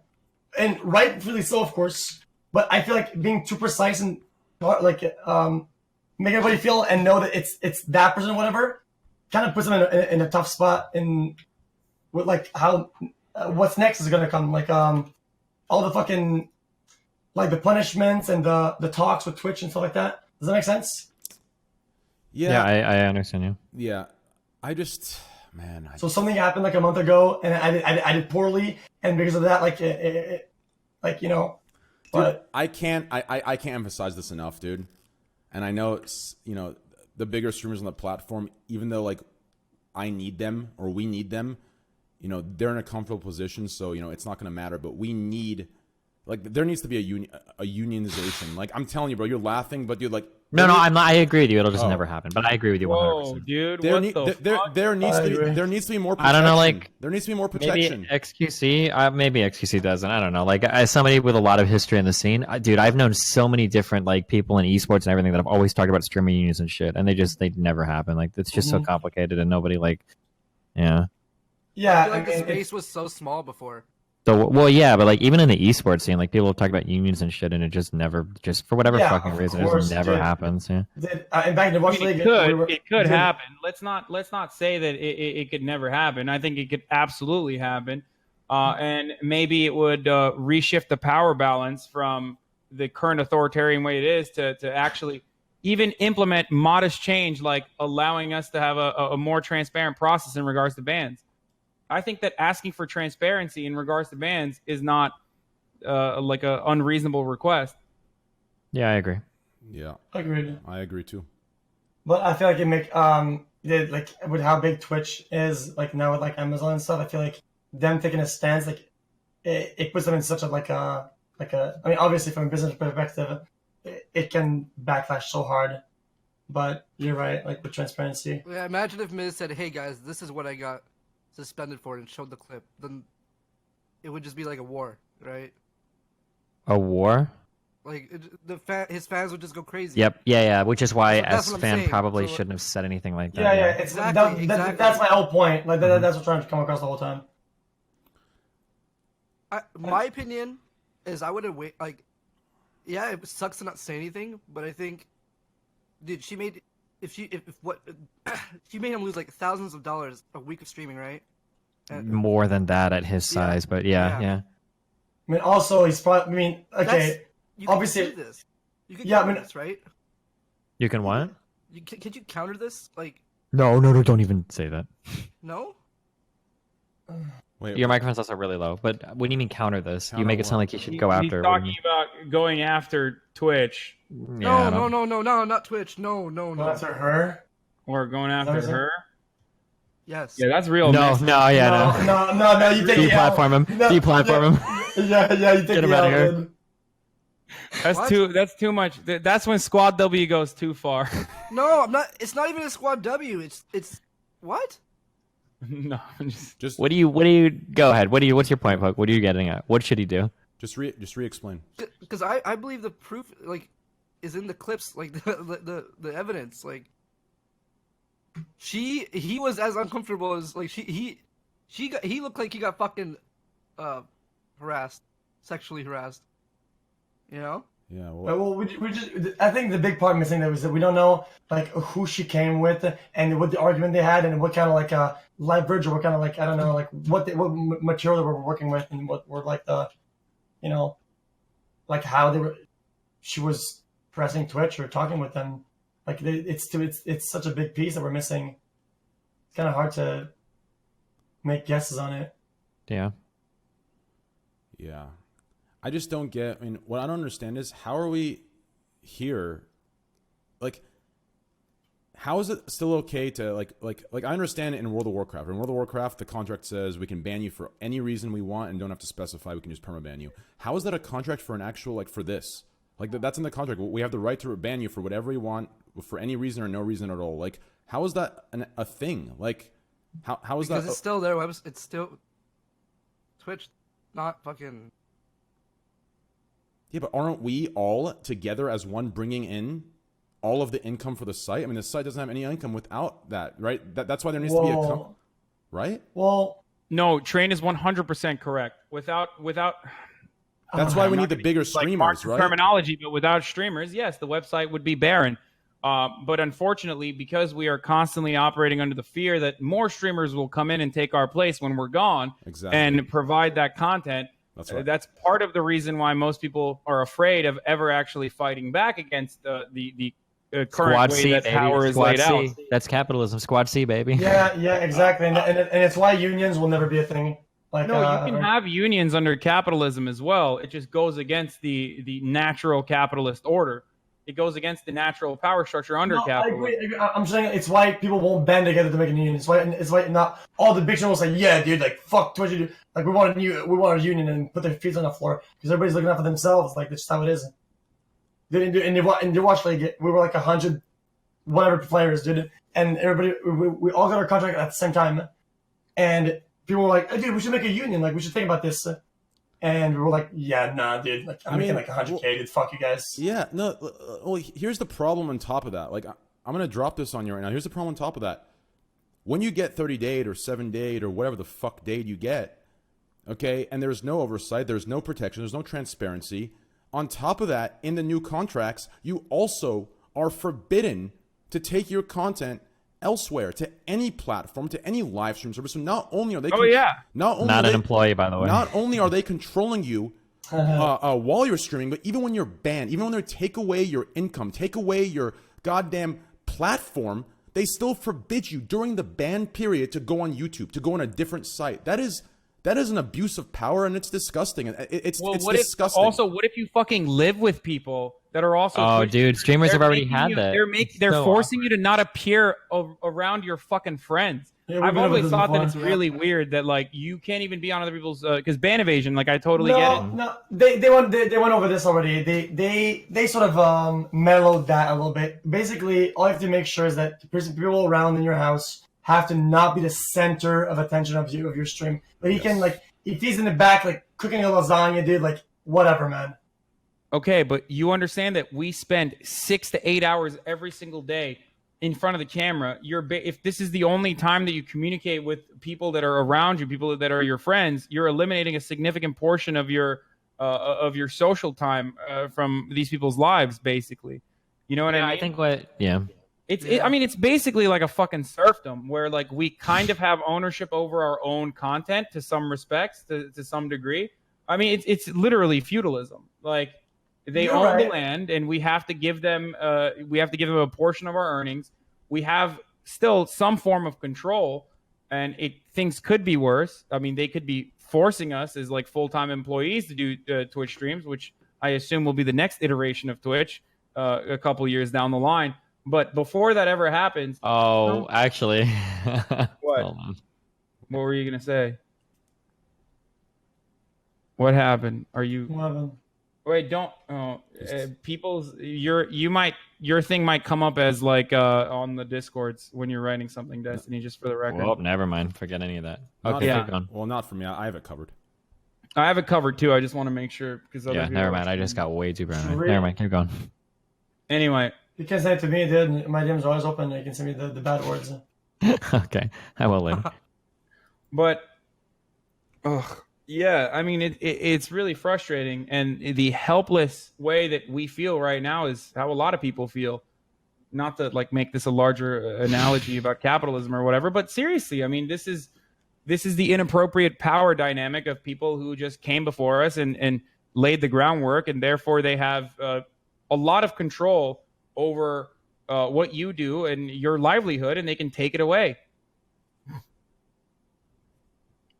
and rightfully so, of course. But I feel like being too precise and like make everybody feel and know that it's that person or whatever. Kind of puts them in a tough spot in with like how what's next is gonna come like all the fucking like the punishments and the talks with Twitch and stuff like that. Does that make sense? Yeah, I understand you. Yeah, I just so something happened like a month ago and I did poorly and because of that like like you know, but dude, I can't emphasize this enough, dude. And I know it's the bigger streamers on the platform, even though like I need them or we need them, they're in a comfortable position, so it's not gonna matter. But we need, like, there needs to be a unionization. Like I'm telling you, bro, you're laughing, but dude, like no, I'm not. I agree with you. It'll just never happen. But I agree with you 100%. Whoa, dude, there needs to be more protection. I don't know, like there needs to be more protection. Maybe XQC, maybe XQC doesn't. I don't know. Like as somebody with a lot of history in the scene, dude, I've known so many different like people in esports and everything that have always talked about streaming unions and shit, and they never happen. Like it's just so complicated, and nobody like, yeah. I feel like the space was so small before. So well, yeah, but like even in the esports scene, like people talk about unions and shit, and it just never, just for whatever fucking reason, it just never happens. Yeah. In back in the Watch League, it could happen. Let's not say that it could never happen. I think it could absolutely happen, and maybe it would reshift the power balance from the current authoritarian way it is to actually even implement modest change, like allowing us to have a more transparent process in regards to bans. I think that asking for transparency in regards to bans is not like an unreasonable request. Yeah, I agree. Yeah, Agreed. I agree too. But I feel like like with how big Twitch is, like now with like Amazon and stuff, I feel like them taking a stance, like it puts them in such a I mean, obviously from a business perspective, it can backlash so hard. But you're right, like with transparency. Yeah, imagine if Miz said, "Hey guys, this is what I got suspended for," and showed the clip. Then it would just be like a war, right? A war? Like his fans would just go crazy. Yep. Yeah. Which is why That's what I'm S-Fan saying. probably So- shouldn't have said anything like that. Yeah. It's Exactly. that's my whole point. Like that's what I'm trying to come across the whole time. My opinion is I wouldn't wait. Like, yeah, it sucks to not say anything, but I think, dude, she made she made him lose like thousands of dollars a week of streaming, right? And, More than that at his size, but yeah. I mean, also he's probably. I mean, okay, you can obviously, see this. You can yeah, I counter mean- this, right? You can what? Could you counter this? Like, No, don't even say that. no. Wait, Your microphone's also really low. But what do you mean counter this? You Counter make it sound what? like you should go after. He's What do you talking about going after Twitch mean? No, Yeah, no, not Twitch. No. Well, after her. or going after what it? her. Yes. Yeah, that's real. No, messy. no, yeah, no. No, you take it out. Deplatform him. No, Deplatform him. Yeah, you take Get him it outta out. here. Man. That's too much. That's when Squad W goes too far. No, I'm not. It's not even a squad W. It's what? No, just What do you go ahead. What's your point, Poke? What are you getting at? What should he do? just re-explain. Because I believe the proof like is in the clips, like the evidence. Like he was as uncomfortable as like he looked like he got fucking harassed, sexually harassed. You know? Yeah. Well, Well, we just. I think the big part missing there was that we don't know like who she came with and what the argument they had and what kind of like leverage or what kind of like I don't know like what material they were working with and what were like the, you know, like how they were. She was pressing Twitch or talking with them. Like it's such a big piece that we're missing. It's kind of hard to make guesses on it. Yeah. yeah. I just don't get. I mean, what I don't understand is how are we here? Like, how is it still okay to like I understand it in World of Warcraft. In World of Warcraft, the contract says we can ban you for any reason we want and don't have to specify. We can just permaban you. How is that a contract for an actual like for this? Like that's in the contract. We have the right to ban you for whatever we want for any reason or no reason at all. Like, how is that a thing? Like, how is Because that? it's still their website. It's still Twitch, not fucking. Yeah, but aren't we all together as one bringing in all of the income for the site? I mean, the site doesn't have any income without that, right? That's why there needs to be a right? Well, no. Train is 100% correct. Without That's why we I'm need not the gonna bigger use, like, streamers, Mark's right? terminology, but without streamers, yes, the website would be barren. But unfortunately, because we are constantly operating under the fear that more streamers will come in and take our place when we're gone Exactly. and provide that content, That's right. that's part of the reason why most people are afraid of ever actually fighting back against the current Squad way C, that baby. power is Squad laid out. C. That's capitalism. Squad C, baby. yeah, exactly, and it's why unions will never be a thing. Like, No, you can have unions under capitalism as well. It just goes against the natural capitalist order. It goes against the natural power structure under No, I capitalism. agree. I'm saying it's why people won't band together to make a union. It's why not all the big channels say, yeah, dude, like fuck Twitch, dude. Like we want a union and put their feet on the floor because everybody's looking out for themselves. Like that's just how it is. Dude, and you watch like we were like 100 whatever players, dude, and everybody we all got our contract at the same time, and people were like, hey, dude, we should make a union. Like we should think about this. And we were like, yeah, nah, dude. Like, I'm making like 100K, dude. Fuck you guys. Yeah, no. Well, here's the problem on top of that. Like, I'm gonna drop this on you right now. Here's the problem on top of that. When you get 30 dayed or 7 dayed or whatever the fuck dayed you get, okay, and there's no oversight, there's no protection, there's no transparency. On top of that, in the new contracts, you also are forbidden to take your content elsewhere, to any platform, to any live stream service. So not only are they Not an employee, by the way. not only are they controlling you while you're streaming, but even when you're banned, even when they take away your income, take away your goddamn platform, they still forbid you during the ban period to go on YouTube, to go on a different site. That is an abuse of power, and it's disgusting. It's disgusting. What if you fucking live with people that are also? Oh, dude, streamers have already had that. They're forcing you to not appear around your fucking friends. Yeah, I've always thought that it's really weird that like you can't even be on other people's because ban evasion. Like I totally get it. No, they went over this already. They sort of mellowed that a little bit. Basically, all you have to make sure is that the people around in your house have to not be the center of attention of your stream. But he can, like, if he's in the back, like, cooking a lasagna, dude, like, whatever, man. Okay, but you understand that we spend 6 to 8 hours every single day in front of the camera. If this is the only time that you communicate with people that are around you, people that are your friends, you're eliminating a significant portion of your social time from these people's lives, basically. You know what I mean? I think It's basically like a fucking serfdom where like we kind of have ownership over our own content to some respects, to some degree. I mean, it's literally feudalism. Like they own the land, and we have to give them a portion of our earnings. We have still some form of control, and things could be worse. I mean, they could be forcing us as like full-time employees to do Twitch streams, which I assume will be the next iteration of Twitch a couple years down the line. But before that ever happens... Oh, actually... What? Hold on. What were you going to say? What happened? Are you... What happened? Wait, don't... Your thing might come up as like on the Discords when you're writing something, Destiny, just for the record. Well, never mind. Forget any of that. Okay, keep going. Well, not for me. I have it covered. I have it covered too. I just want to make sure. Never mind. I just got way too paranoid. Never mind. Keep going. Anyway... You can say it to me, dude. My DMs are always open. You can send me the bad words. Okay, I will later. But, yeah, I mean, it's really frustrating. And the helpless way that we feel right now is how a lot of people feel. Not to like make this a larger analogy about capitalism or whatever, but seriously, I mean, this is the inappropriate power dynamic of people who just came before us and laid the groundwork, and therefore they have a lot of control over what you do and your livelihood, and they can take it away.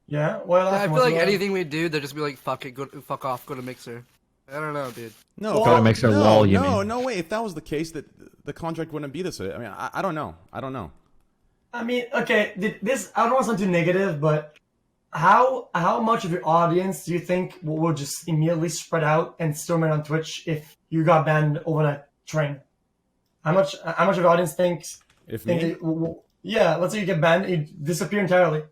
Yeah, well, I feel like anything we do, they'll just be like, "Fuck it, fuck off, go to Mixer." I don't know, dude. No, go to Mixer. No way. If that was the case, that the contract wouldn't be this way. I mean, I don't know. I mean, okay, this I don't want to sound too negative, but how much of your audience do you think will just immediately spread out and still remain on Twitch if you got banned overnight? Train. How much of your audience thinks? Let's say you get banned, you disappear entirely.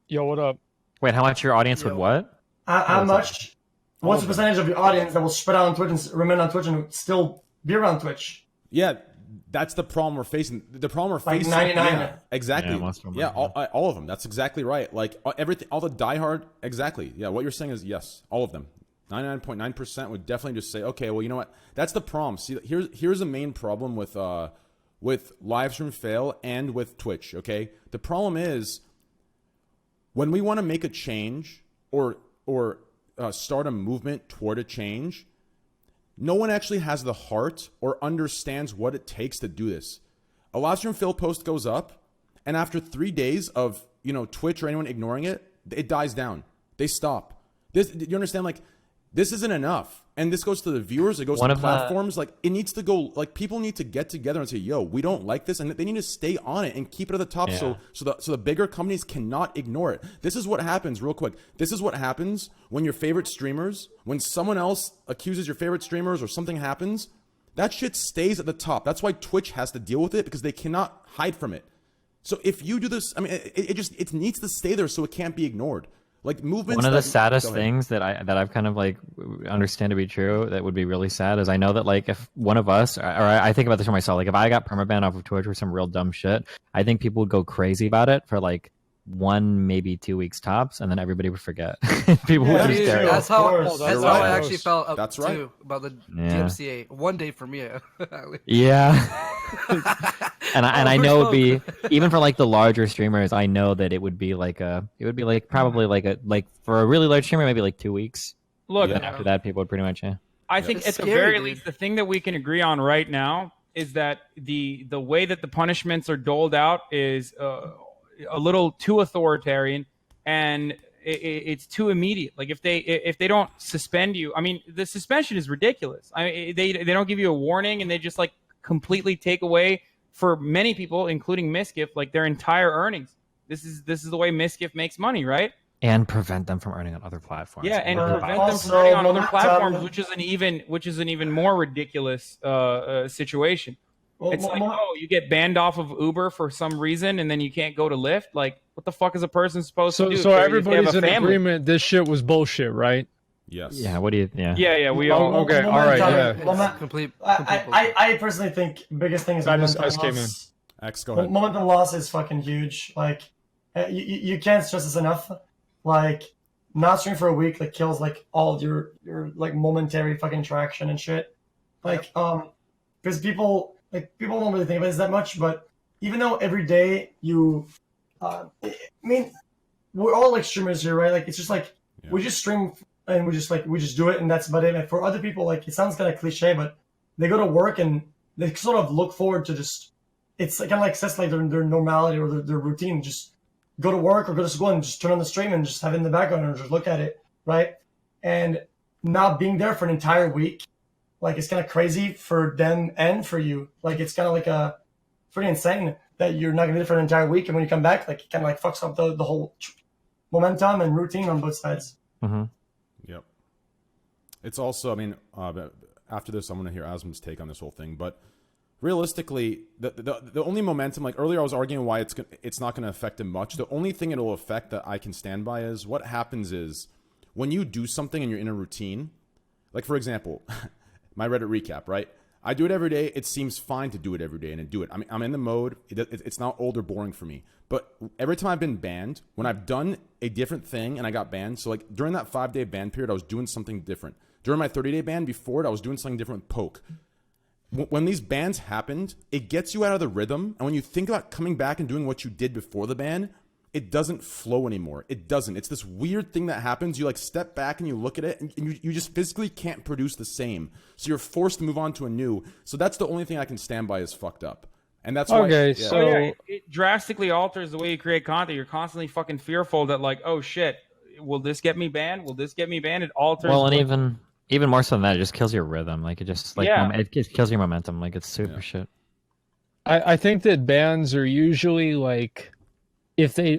Yo, what up? Wait, how much your audience would what? How much? What's the percentage of your audience that will spread out on Twitch and remain on Twitch and still be around Twitch? Yeah, that's the problem we're facing. The problem we're facing. 99. Yeah, exactly. Yeah, all of them. That's exactly right. Like everything, all the diehard. Exactly. Yeah, what you're saying is yes, all of them. 99.9% would definitely just say, okay, well, you know what? That's the problem. See, here's the main problem with Livestream Fail and with Twitch, okay? The problem is when we want to make a change or start a movement toward a change, no one actually has the heart or understands what it takes to do this. A Livestream Fail post goes up, and after 3 days of, Twitch or anyone ignoring it, it dies down. They stop. You understand? Like, this isn't enough. And this goes to the viewers. It goes to platforms. Like, it needs to go. Like, people need to get together and say, yo, we don't like this. And they need to stay on it and keep it at the top so the bigger companies cannot ignore it. This is what happens, real quick. This is what happens when your favorite streamers, when someone else accuses your favorite streamers or something happens, that shit stays at the top. That's why Twitch has to deal with it, because they cannot hide from it. So if you do this, I mean, it needs to stay there so it can't be ignored. Like movements. One of the saddest things that I've kind of like understand to be true that would be really sad is I know that like if one of us, or I think about this for myself, like if I got permaban off of Twitch for some real dumb shit, I think people would go crazy about it for like 1, maybe 2 weeks tops, and then everybody would forget. People would just carry That's how I actually felt too about the DMCA. 1 day for me. Yeah. And I know it'd be even for like the larger streamers. I know that it would be like probably like for a really large streamer maybe like 2 weeks. Look, and after that people would pretty much I think at the very least the thing that we can agree on right now is that the way that the punishments are doled out is a little too authoritarian, and it's too immediate. Like if they don't suspend you, I mean, the suspension is ridiculous. I mean, they don't give you a warning, and they just like completely take away, for many people, including MIZKIF, like their entire earnings. This is the way MIZKIF makes money, right? And prevent them from earning on other platforms. Yeah, and prevent them Also, from earning on other momentum. platforms, which is an even more ridiculous situation. Well, It's like, oh, you get banned off of Uber for some reason, and then you can't go to Lyft. Like, what the fuck is a person supposed to do? So everybody's in family? agreement. This shit was bullshit, right? Yes. Yeah. What do you? Yeah. Yeah, we all. Okay, all right, yeah. Complete. I personally think biggest thing is I momentum just came in. loss. X, go ahead. Momentum loss is fucking huge. Like, you can't stress this enough. Like, not streaming for a week like kills like all your like momentary fucking traction and shit. Like, because people don't really think about this that much, but even though every day you, I mean, we're all like streamers here, right? Like, it's just like we just stream and we just do it, and that's about it. And for other people, like, it sounds kind of cliche, but they go to work and they sort of look forward to just, it's kind of like that's like their normality or their routine. Just go to work or go to school and just turn on the stream and just have it in the background and just look at it, right? And not being there for an entire week, like, it's kind of crazy for them and for you. Like, it's kind of like a pretty insane that you're not gonna be there for an entire week, and when you come back, like, it kind of like fucks up the whole momentum and routine on both sides. Mm-hmm. Yep. It's also, I mean, after this, I'm going to hear Asmon's take on this whole thing. But realistically, the only momentum, like earlier I was arguing why it's not going to affect him much. The only thing it'll affect that I can stand by is what happens is when you do something and you're in a routine, like for example, my Reddit recap, right? I do it every day. It seems fine to do it every day and I do it. I mean, I'm in the mode. It's not old or boring for me. But every time I've been banned, when I've done a different thing and I got banned, so like during that 5-day ban period, I was doing something different. During my 30-day ban before it, I was doing something different with Poke. When these bans happened, it gets you out of the rhythm. And when you think about coming back and doing what you did before the ban, it doesn't flow anymore. It doesn't. It's this weird thing that happens. You like step back and you look at it and you just physically can't produce the same. So you're forced to move on to a new. So that's the only thing I can stand by is fucked up. And that's why. Okay, yeah. so it drastically alters the way you create content. You're constantly fucking fearful that, like, oh shit, will this get me banned? Will this get me banned? It alters. Well, and even more so than that, it just kills your rhythm. Like, it just like it kills your momentum. Like, it's super shit. I think that bans are usually like,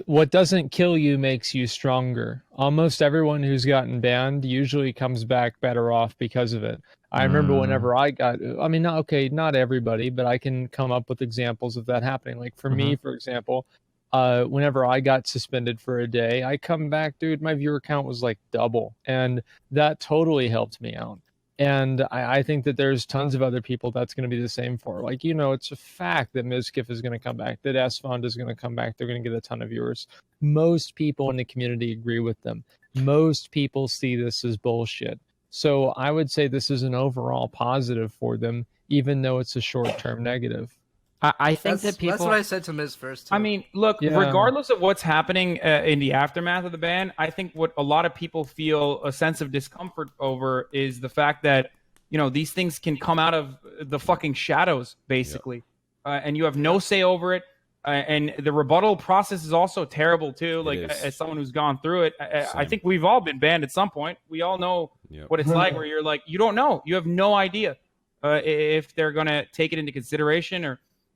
what doesn't kill you makes you stronger. Almost everyone who's gotten banned usually comes back better off because of it. I remember whenever I got, I mean, not everybody, but I can come up with examples of that happening. Like for me, for example, whenever I got suspended for a day, I come back, dude, my viewer count was like double. And that totally helped me out. And I think that there's tons of other people that's going to be the same for. Like, you know, it's a fact that MIZKIF is going to come back, that ESFAND is going to come back. They're going to get a ton of viewers. Most people in the community agree with them. Most people see this as bullshit. So I would say this is an overall positive for them, even though it's a short-term negative. I think that people. That's what I said to Miz first. Too. I mean, look, regardless of what's happening in the aftermath of the ban, I think what a lot of people feel a sense of discomfort over is the fact that, you know, these things can come out of the fucking shadows, basically, and you have no say over it. And the rebuttal process is also terrible too. Like, as someone who's gone through it, I think we've all been banned at some point. We all know what it's like, where you're like, you don't know, you have no idea if they're gonna take it into consideration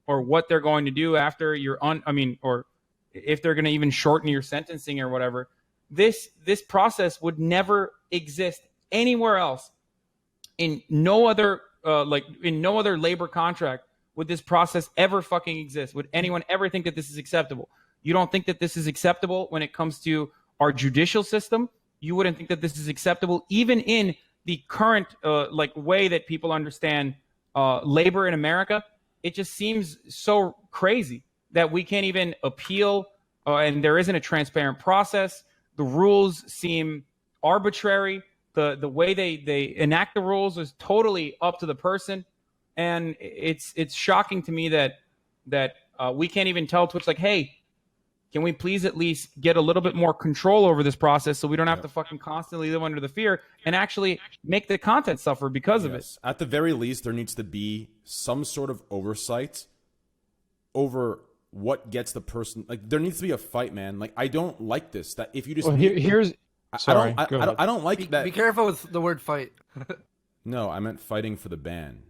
or what they're going to do after you're or if they're going to even shorten your sentencing or whatever. This process would never exist anywhere else. In no other labor contract would this process ever fucking exist. Would anyone ever think that this is acceptable? You don't think that this is acceptable when it comes to our judicial system? You wouldn't think that this is acceptable even in the current way that people understand labor in America. It just seems so crazy that we can't even appeal, and there isn't a transparent process. The rules seem arbitrary. The way they enact the rules is totally up to the person, and it's shocking to me that we can't even tell Twitch, like, hey, Can we please at least get a little bit more control over this process so we don't have to fucking constantly live under the fear and actually make the content suffer because of it? At the very least, there needs to be some sort of oversight over what gets the person. Like, there needs to be a fight, man. Like, I don't like this. That if you just here's sorry, I don't like that. Be careful with the word fight. No, I meant fighting for the ban.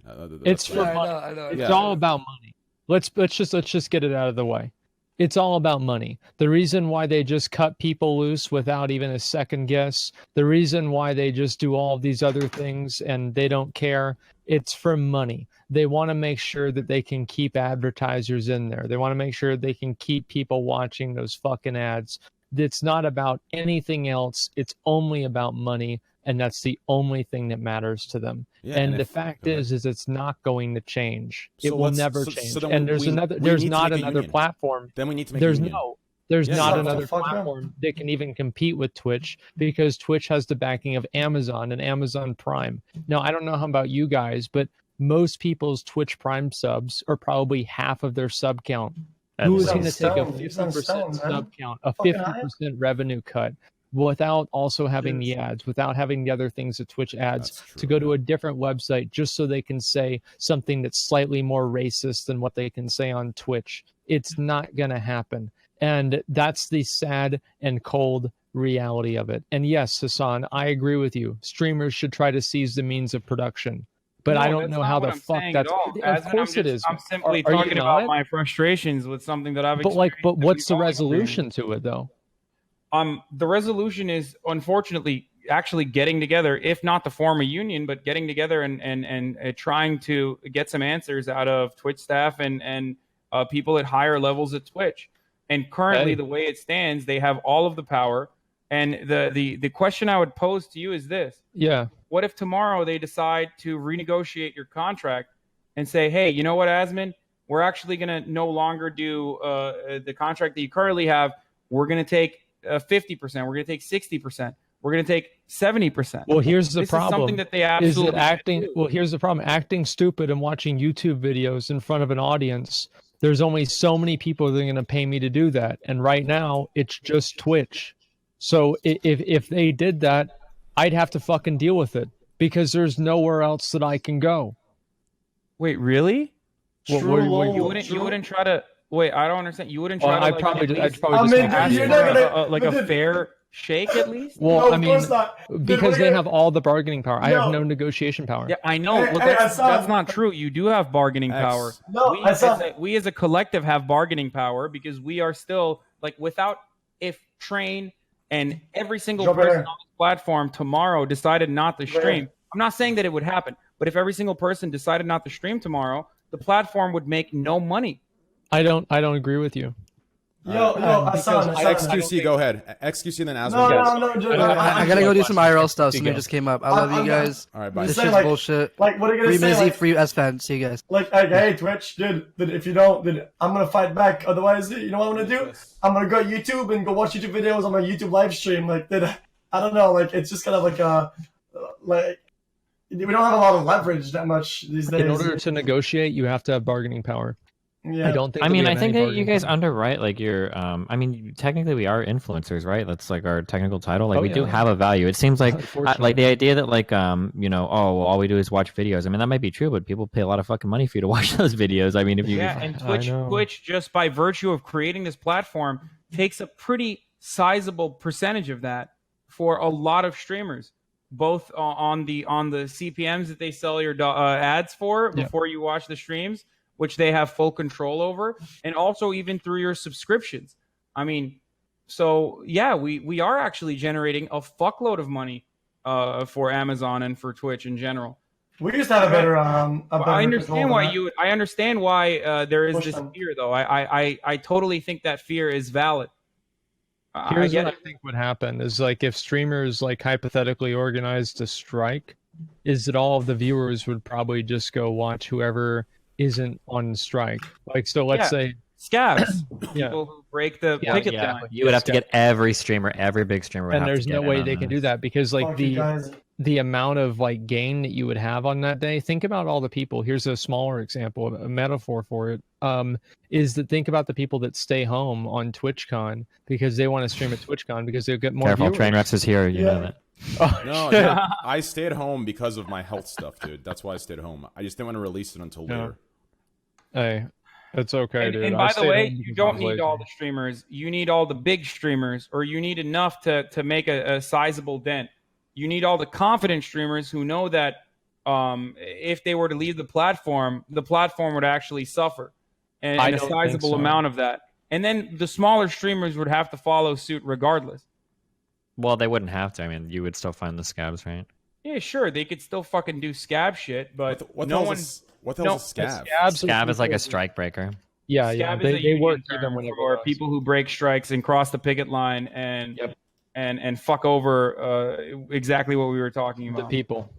It's for money. I know. It's all about money. Let's just get it out of the way. It's all about money. The reason why they just cut people loose without even a second guess, the reason why they just do all of these other things and they don't care, it's for money. They want to make sure that they can keep advertisers in there. They want to make sure they can keep people watching those fucking ads. It's not about anything else. It's only about money. And that's the only thing that matters to them. Yeah, and the fact is it's not going to change. So it will never change. And there's not another platform. Then we need to make a union. There's not another platform that can even compete with Twitch, because Twitch has the backing of Amazon and Amazon Prime. Now, I don't know how about you guys, but most people's Twitch Prime subs are probably half of their sub count. Who is going to take a 50% sub count, a 50% revenue cut, without also having the ads, without having the other things that Twitch adds, to go to a different website just so they can say something that's slightly more racist than what they can say on Twitch? It's not going to happen. And that's the sad and cold reality of it. And yes, Hassan, I agree with you. Streamers should try to seize the means of production. But I don't know how the fuck that's... Of course it is. I'm simply talking about my frustrations with something that I've experienced. But what's the resolution to it, though? The resolution is, unfortunately, actually getting together, if not to form a union, but getting together and trying to get some answers out of Twitch staff and people at higher levels at Twitch. And currently, the way it stands, they have all of the power. And the question I would pose to you is this. Yeah. What if tomorrow they decide to renegotiate your contract and say, hey, you know what, Asmon? We're actually going to no longer do the contract that you currently have. We're going to take 50%. We're going to take 60%. We're going to take 70%. Well, here's the problem. Is something that they absolutely acting. Well, here's the problem. Acting stupid and watching YouTube videos in front of an audience. There's only so many people that are going to pay me to do that. And right now, it's just Twitch. So if they did that, I'd have to fucking deal with it, because there's nowhere else that I can go. Wait, really? You wouldn't try to... Wait, I don't understand. You wouldn't try to I'd probably just a fair shake at least? Well, I mean, because they have all the bargaining power. I have no negotiation power. Yeah, I know. Look, that's not true. You do have bargaining power. No, we as a collective have bargaining power, because we are still, like, without, if Train and every single person on this platform tomorrow decided not to stream, I'm not saying that it would happen, but if every single person decided not to stream tomorrow, the platform would make no money. I don't agree with you. xQc, go ahead. xQc and then Asmongold. No, I gotta go do some IRL stuff. Something just came up. I love you guys. All right, bye. This shit's bullshit. Like, what are you gonna free say? Mizzy, free SFAN. See you guys. Like, hey, Twitch, dude, if you don't, then I'm gonna fight back. Otherwise, you know what I'm gonna do? I'm gonna go YouTube and go watch YouTube videos on my YouTube live stream. Like, I don't know. Like, it's just kind of like we don't have a lot of leverage that much these days. In order to negotiate, you have to have bargaining power. Yeah. I don't think. I think that you guys underwrite like your. Technically we are influencers, right? That's like our technical title. Like we do have a value. It seems like like the idea that like all we do is watch videos. I mean, that might be true, but people pay a lot of fucking money for you to watch those videos. I mean, if you and Twitch just by virtue of creating this platform takes a pretty sizable percentage of that for a lot of streamers, both on the CPMs that they sell your ads for before you watch the streams, which they have full control over, and also even through your subscriptions. I mean, so yeah, we are actually generating a fuckload of money for Amazon and for Twitch in general. We just have a better. I understand why there is this fear, though. I totally think that fear is valid. Here's what I think would happen is, like, if streamers like hypothetically organized a strike, is that all of the viewers would probably just go watch whoever isn't on strike. Like, so let's say scabs, people who break the picket line. You would have to get every big streamer would and have there's to no get way they can do that, because like the amount of like gain that you would have on that day. Think about all the people. Here's a smaller example, a metaphor for it. is that think about the people that stay home on TwitchCon because they want to stream at TwitchCon because they'll get more Careful, viewers. Trainwrecks is here. You know that. Oh, No, shit. dude, I stayed home because of my health stuff, dude. That's why I stayed home. I just didn't want to release it until Yeah. later. Hey, it's okay, dude. And I by the stayed way, home you because I don't was need lazy. all the streamers. You need all the big streamers, or you need enough to make a sizable dent. You need all the confident streamers who know that if they were to leave the platform would actually suffer, and I a don't think sizable so. amount of that. And then the smaller streamers would have to follow suit regardless. Well, they wouldn't have to. I mean, you would still find the scabs, right? Yeah, sure, they could still fucking do scab shit, but What the no hell's one. what the hell's a scab? Scab is like a strike breaker. Yeah, Scab yeah. is a They union work term even whenever for people who break strikes and cross the picket line and Yep. and fuck over exactly what we were talking the about. people,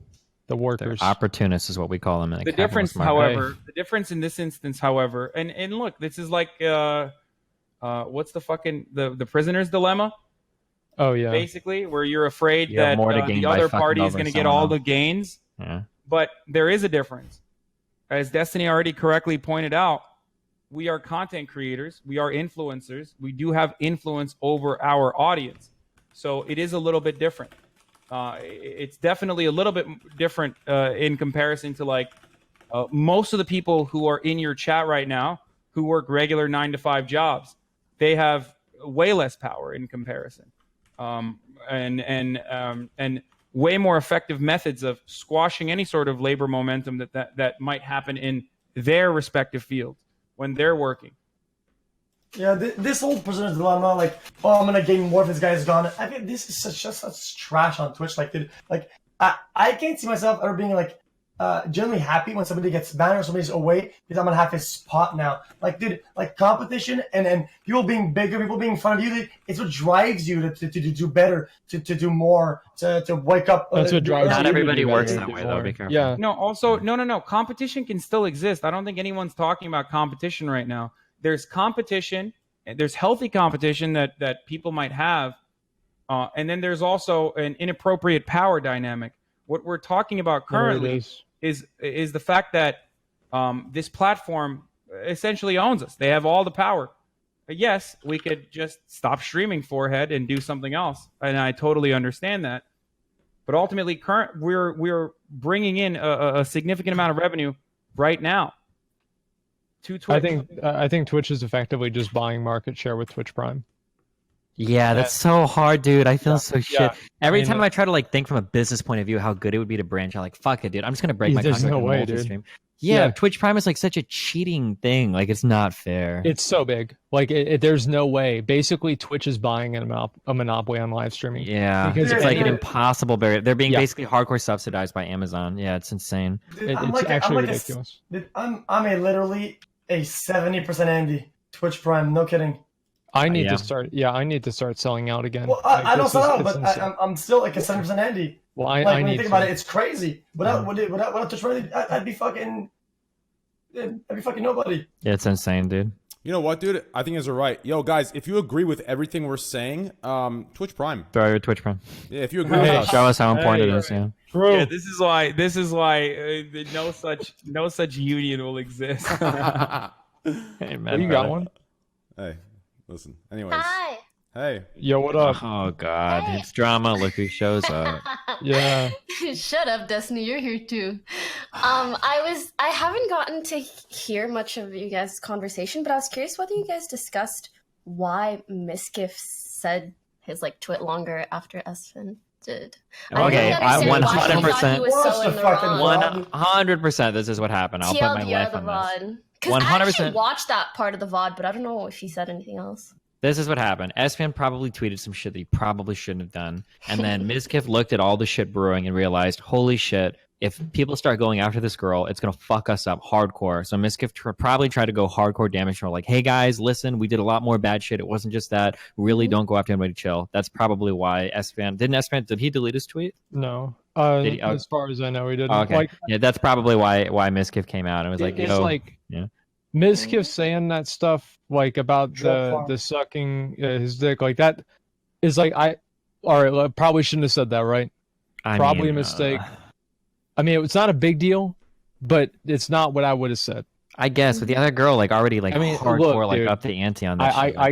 the workers. Opportunists is what we call them in the The difference, capitalist market. however, the difference in this instance, however, and look, this is like what's the fucking the prisoner's dilemma, Oh yeah. basically, where you're afraid You have that more to gain the by other fucking party is over going to get someone all else. the gains, Yeah. but there is a difference. As Destiny already correctly pointed out, we are content creators, we are influencers, we do have influence over our audience, so it is a little bit different. It's definitely a little bit different in comparison to like most of the people who are in your chat right now who work regular 9-to-5 jobs. They have way less power in comparison, and way more effective methods of squashing any sort of labor momentum that might happen in their respective fields when they're working. Yeah, this whole prisoner's dilemma, like, oh, I'm gonna gain more if this guy's gone. I think this is such trash on Twitch. Like, dude, like, I can't see myself ever being like generally happy when somebody gets banned or somebody's away because I'm gonna have his spot now. Like, dude, like competition and people being bigger, people being in front of you, it's what drives you to do better, to do more, to wake up. That's what drives Not you to everybody do works better, that way, do though. more. Be careful. Yeah. No, also, no. Competition can still exist. I don't think anyone's talking about competition right now. There's competition, there's healthy competition that people might have, and then there's also an inappropriate power dynamic. What we're talking about currently is the fact that this platform essentially owns us. They have all the power. Yes, we could just stop streaming Forehead and do something else, and I totally understand that. But ultimately, we're bringing in a significant amount of revenue right now to Twitch. I think Twitch is effectively just buying market share with Twitch Prime. Yeah, that's so hard, dude. I feel so shit. yeah. Every And time I try to like think from a business point of view how good it would be to branch out, like fuck it, dude. I'm just gonna break my There's contract no and way, multi-stream. dude. Yeah, Yeah. Twitch Prime is like such a cheating thing. Like it's not fair. It's so big. Like there's no way. Basically, Twitch is buying a monopoly on live streaming. Yeah, Because it's Yeah, like an yeah. impossible barrier. They're being Yeah. basically hardcore subsidized by Amazon. Yeah, it's insane. Dude, It's actually ridiculous. I'm literally a 70% Andy Twitch Prime. No kidding. I need Yeah. to start. Yeah, I need to start selling out again. Well, Like, I don't this sell is- out, it's but insane. I'm still like a 70% Andy. Well, Like I when need you think to. about it, it's crazy. Without Twitch Prime, I'd be fucking nobody. Yeah, it's insane, dude. You know what, dude? I think you guys are right. Yo, guys, if you agree with everything we're saying, Twitch Prime. Throw your Twitch Prime. Yeah, if you agree with Hey, us. Show us how important Hey, it is. Yeah. True. Yeah, this is why no such union will exist. Hey, man, Oh, you got one? Hey, listen. Anyways. Hi. Hey. Yo, what up? Oh God, Hey. it's drama. Look who shows up. Yeah. Shut up, Destiny. You're here too. I haven't gotten to hear much of you guys' conversation, but I was curious whether you guys discussed why MIZKIF said his twit longer after Esfand did. Okay, I didn't understand why he thought he 100%. was so Watch the in the fucking wrong. 100%. This is what happened. I'll put my TLDR life the on this. VOD. Because I actually 100%. watched that part of the VOD, but I don't know if he said anything else. This is what happened. Esfand probably tweeted some shit that he probably shouldn't have done. And then MIZKIF looked at all the shit brewing and realized, holy shit, if people start going after this girl, it's going to fuck us up hardcore. So MIZKIF probably tried to go hardcore damage control. Like, hey guys, listen, we did a lot more bad shit. It wasn't just that. Really don't go after anybody, chill. That's probably why Esfand... Did he delete his tweet? No. Did he- As far as I know, he didn't. Oh, okay. Like, Yeah, that's probably why MIZKIF came out and was like, it's yo... like yeah. MIZKIF saying that stuff about the sucking his dick like that is like I probably shouldn't have said that, right? Probably a mistake. I mean, it's not a big deal, but it's not what I would have said. I guess with the other girl, like already like I mean, hardcore, look, like dude, up the ante on that I shit. Like,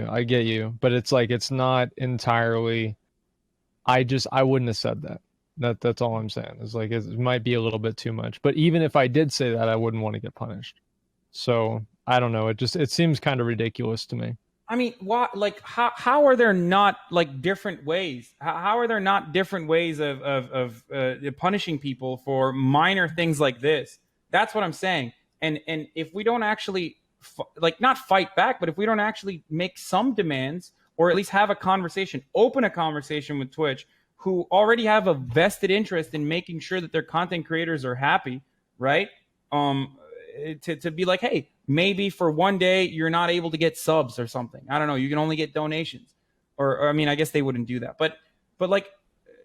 I get you, but it's like it's not entirely. I wouldn't have said that. That's all I'm saying. It's like it might be a little bit too much. But even if I did say that, I wouldn't want to get punished. So I don't know. It seems kind of ridiculous to me. I mean, why? Like, how are there not like different ways? How are there not different ways of punishing people for minor things like this? That's what I'm saying. And if we don't actually like not fight back, but if we don't actually make some demands or at least have a conversation, open a conversation with Twitch, who already have a vested interest in making sure that their content creators are happy, right? To be like, hey, maybe for one day you're not able to get subs or something. I don't know. You can only get donations, or I mean, I guess they wouldn't do that, but like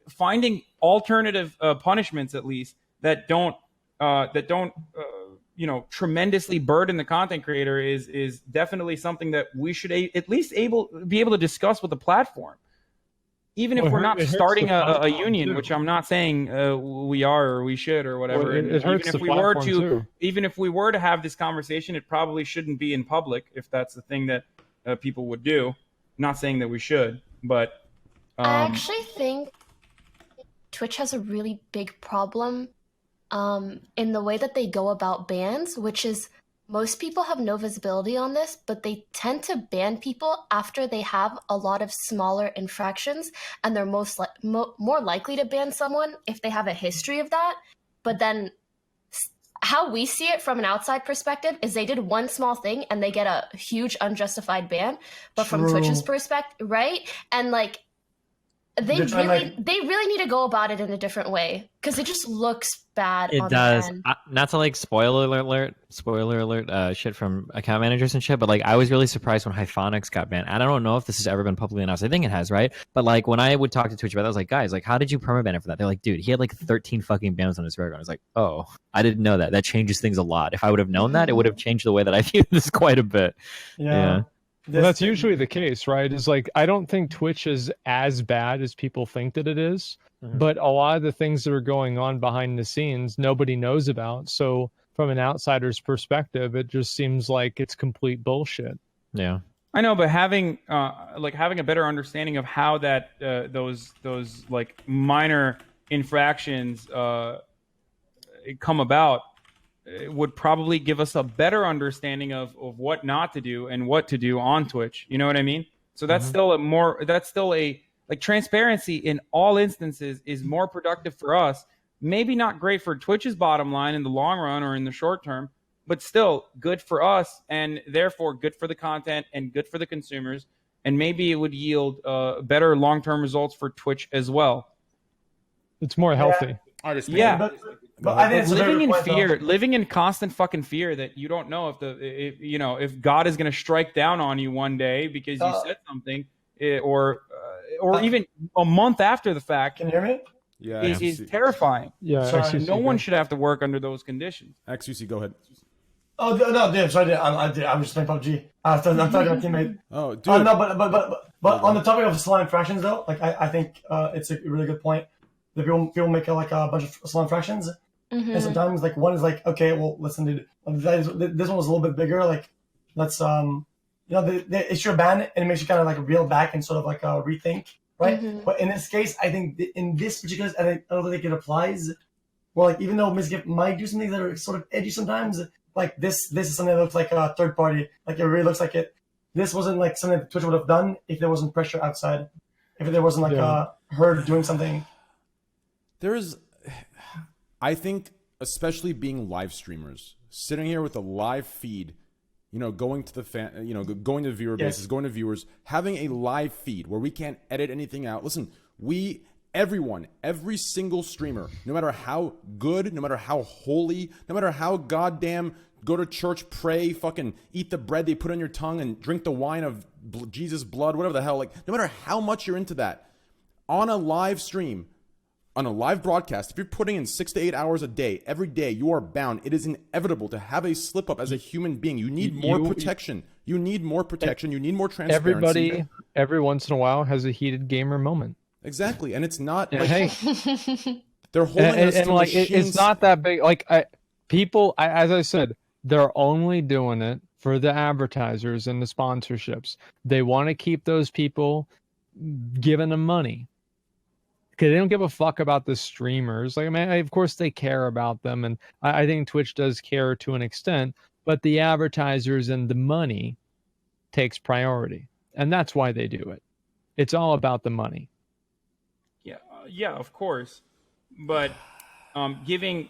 finding alternative punishments at least that don't tremendously burden the content creator is definitely something that we should at least be able to discuss with the platform. Even if we're not starting a union, which I'm not saying we are or we should or whatever. Well, it hurts the platform too. Even if we were to have this conversation, it probably shouldn't be in public if that's the thing that people would do. Not saying that we should, but I actually think Twitch has a really big problem in the way that they go about bans, which is most people have no visibility on this, but they tend to ban people after they have a lot of smaller infractions, and they're more likely to ban someone if they have a history of that. But then how we see it from an outside perspective is they did one small thing and they get a huge unjustified ban. But from Twitch's perspective, right? And like they really need to go about it in a different way because it just looks bad. It on does. the end. Not to like spoiler alert, shit from account managers and shit, but like I was really surprised when Hyphonics got banned. I don't know if this has ever been publicly announced. I think it has, right? But like when I would talk to Twitch about that, I was like, guys, like how did you permaban it for that? They're like, dude, he had like 13 fucking bans on his record. I was like, oh, I didn't know that. That changes things a lot. If I would have known that, it would have changed the way that I view this quite a bit. Yeah. Well, that's usually the case, right? Is like I don't think Twitch is as bad as people think that it is, but a lot of the things that are going on behind the scenes nobody knows about. So from an outsider's perspective, it just seems like it's complete bullshit. Yeah, I know, but having a better understanding of how that those like minor infractions come about would probably give us a better understanding of what not to do and what to do on Twitch. You know what I mean? So that's still a transparency in all instances is more productive for us. Maybe not great for Twitch's bottom line in the long run or in the short term, but still good for us and therefore good for the content and good for the consumers. And maybe it would yield better long-term results for Twitch as well. It's more healthy. Yeah. But I think it's living in constant fucking fear that you don't know if God is going to strike down on you one day because you said something, or even a month after the fact. Can you hear me? Yeah, is terrifying. Yeah, sorry, no one should have to work under those conditions. xQc, go ahead. Oh no, dude, sorry, I was just playing PUBG. I'm talking to my teammate. Oh, dude. No, but on the topic of small infractions though, like I think it's a really good point. That people make like a bunch of small infractions. And sometimes, like, one is like, okay, well, listen, dude, this one was a little bit bigger. Like, let's, it's your ban, and it makes you kind of like reel back and sort of like rethink, right? But in this case, I think in this particular, I don't think it applies. Well, like, even though MIZKIF might do some things that are sort of edgy sometimes, like this is something that looks like a third party. Like, it really looks like it. This wasn't like something that Twitch would have done if there wasn't pressure outside, if there wasn't like her doing something. I think, especially being live streamers, sitting here with a live feed, going to the going to viewer bases, going to viewers, having a live feed where we can't edit anything out. Listen, every single streamer, no matter how good, no matter how holy, no matter how goddamn go to church, pray, fucking eat the bread they put on your tongue and drink the wine of Jesus' blood, whatever the hell, like, no matter how much you're into that, on a live stream, on a live broadcast, if you're putting in 6 to 8 hours a day, every day, you are bound. It is inevitable to have a slip up as a human being. You need more protection. You need more protection. You need more transparency. Everybody, every once in a while, has a heated gamer moment. Exactly, and it's not. Yeah, like, they're holding us to like machines. it's not that big. Like as I said, They're only doing it for the advertisers and the sponsorships. They want to keep those people giving them money because they don't give a fuck about the streamers. Like, I mean, of course they care about them, and I think Twitch does care to an extent, but the advertisers and the money takes priority, and that's why they do it. It's all about the money. Yeah, of course, but giving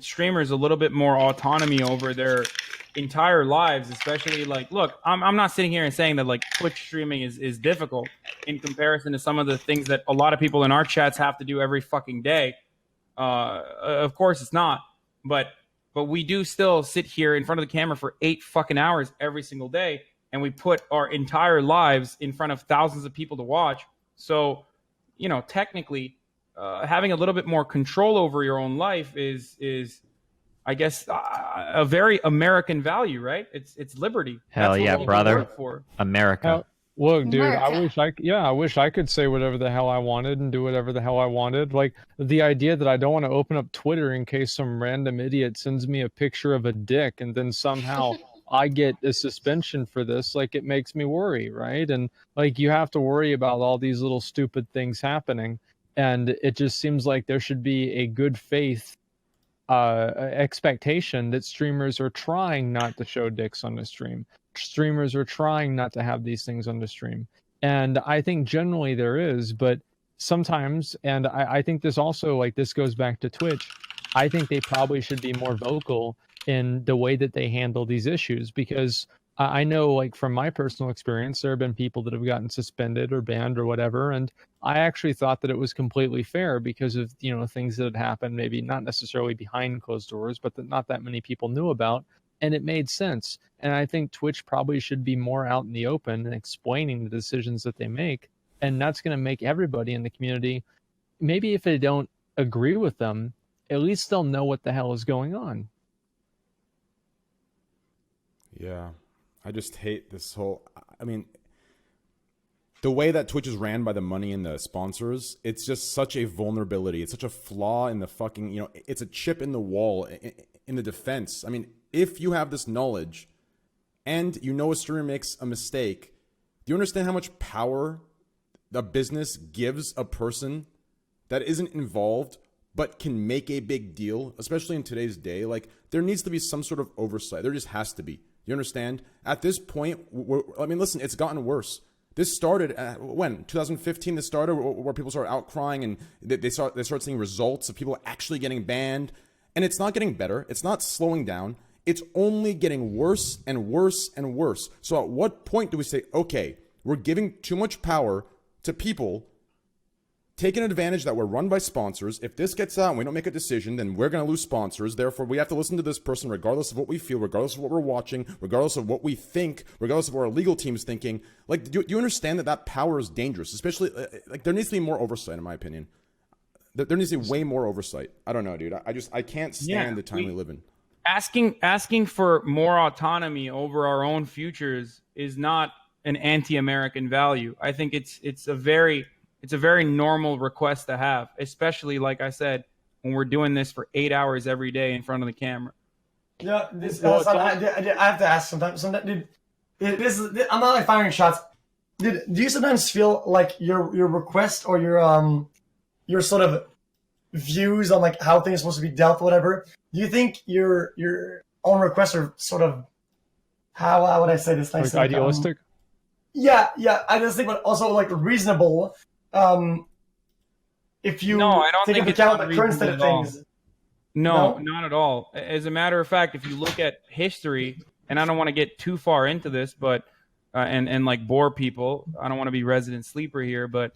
streamers a little bit more autonomy over their entire lives, especially like, look, I'm not sitting here and saying that like Twitch streaming is difficult in comparison to some of the things that a lot of people in our chats have to do every fucking day. Of course it's not, but we do still sit here in front of the camera for 8 fucking hours every single day, and we put our entire lives in front of thousands of people to watch. So, you know, technically, having a little bit more control over your own life is I guess a very American value, right? It's liberty. Hell That's yeah, what brother. work for. America. Look, dude, America. I wish I could say whatever the hell I wanted and do whatever the hell I wanted. Like, the idea that I don't want to open up Twitter in case some random idiot sends me a picture of a dick and then somehow I get a suspension for this, like, it makes me worry, right? And like, you have to worry about all these little stupid things happening, and it just seems like there should be a good faith expectation that streamers are trying not to show dicks on the stream. Streamers are trying not to have these things on the stream. And I think generally there is, but sometimes, and I think this also, like, this goes back to Twitch, I think they probably should be more vocal in the way that they handle these issues, because I know, like, from my personal experience, there have been people that have gotten suspended or banned or whatever, and I actually thought that it was completely fair because of, you know, things that had happened, maybe not necessarily behind closed doors, but that not that many people knew about, and it made sense. And I think Twitch probably should be more out in the open and explaining the decisions that they make, and that's going to make everybody in the community, maybe if they don't agree with them, at least they'll know what the hell is going on. Yeah. I just hate this whole, I mean, the way that Twitch is ran by the money and the sponsors, it's just such a vulnerability. It's such a flaw in the fucking, you know, it's a chip in the wall in the defense. I mean, if you have this knowledge and you know a streamer makes a mistake, do you understand how much power the business gives a person that isn't involved but can make a big deal, especially in today's day? Like, there needs to be some sort of oversight. There just has to be. You understand? At this point, I mean, listen, it's gotten worse. This started when 2015. This started where people started outcrying, and they start seeing results of people actually getting banned, and it's not getting better. It's not slowing down. It's only getting worse and worse and worse. So at what point do we say, okay, we're giving too much power to people, taking advantage that we're run by sponsors? If this gets out and we don't make a decision, then we're going to lose sponsors. Therefore, we have to listen to this person regardless of what we feel, regardless of what we're watching, regardless of what we think, regardless of what our legal team's thinking. Like, do you understand that power is dangerous? Especially, like, there needs to be more oversight, in my opinion. There needs to be way more oversight. I don't know, dude. I can't stand the time we live in. Asking for more autonomy over our own futures is not an anti-American value. I think it's a very normal request to have, especially, like I said, when we're doing this for 8 hours every day in front of the camera. Yeah, I have to ask sometimes. Dude, I'm not like firing shots. Dude, do you sometimes feel like your request or your sort of views on like how things are supposed to be dealt or whatever? Do you think your own requests are sort of, how would I say this nicely? Like idealistic? Yeah, idealistic, but also like reasonable. If you I don't take think into it's account the current unreasonable state of at all. things. No, not at all. As a matter of fact, if you look at history, and I don't want to get too far into this, but and like bore people, I don't want to be resident sleeper here, but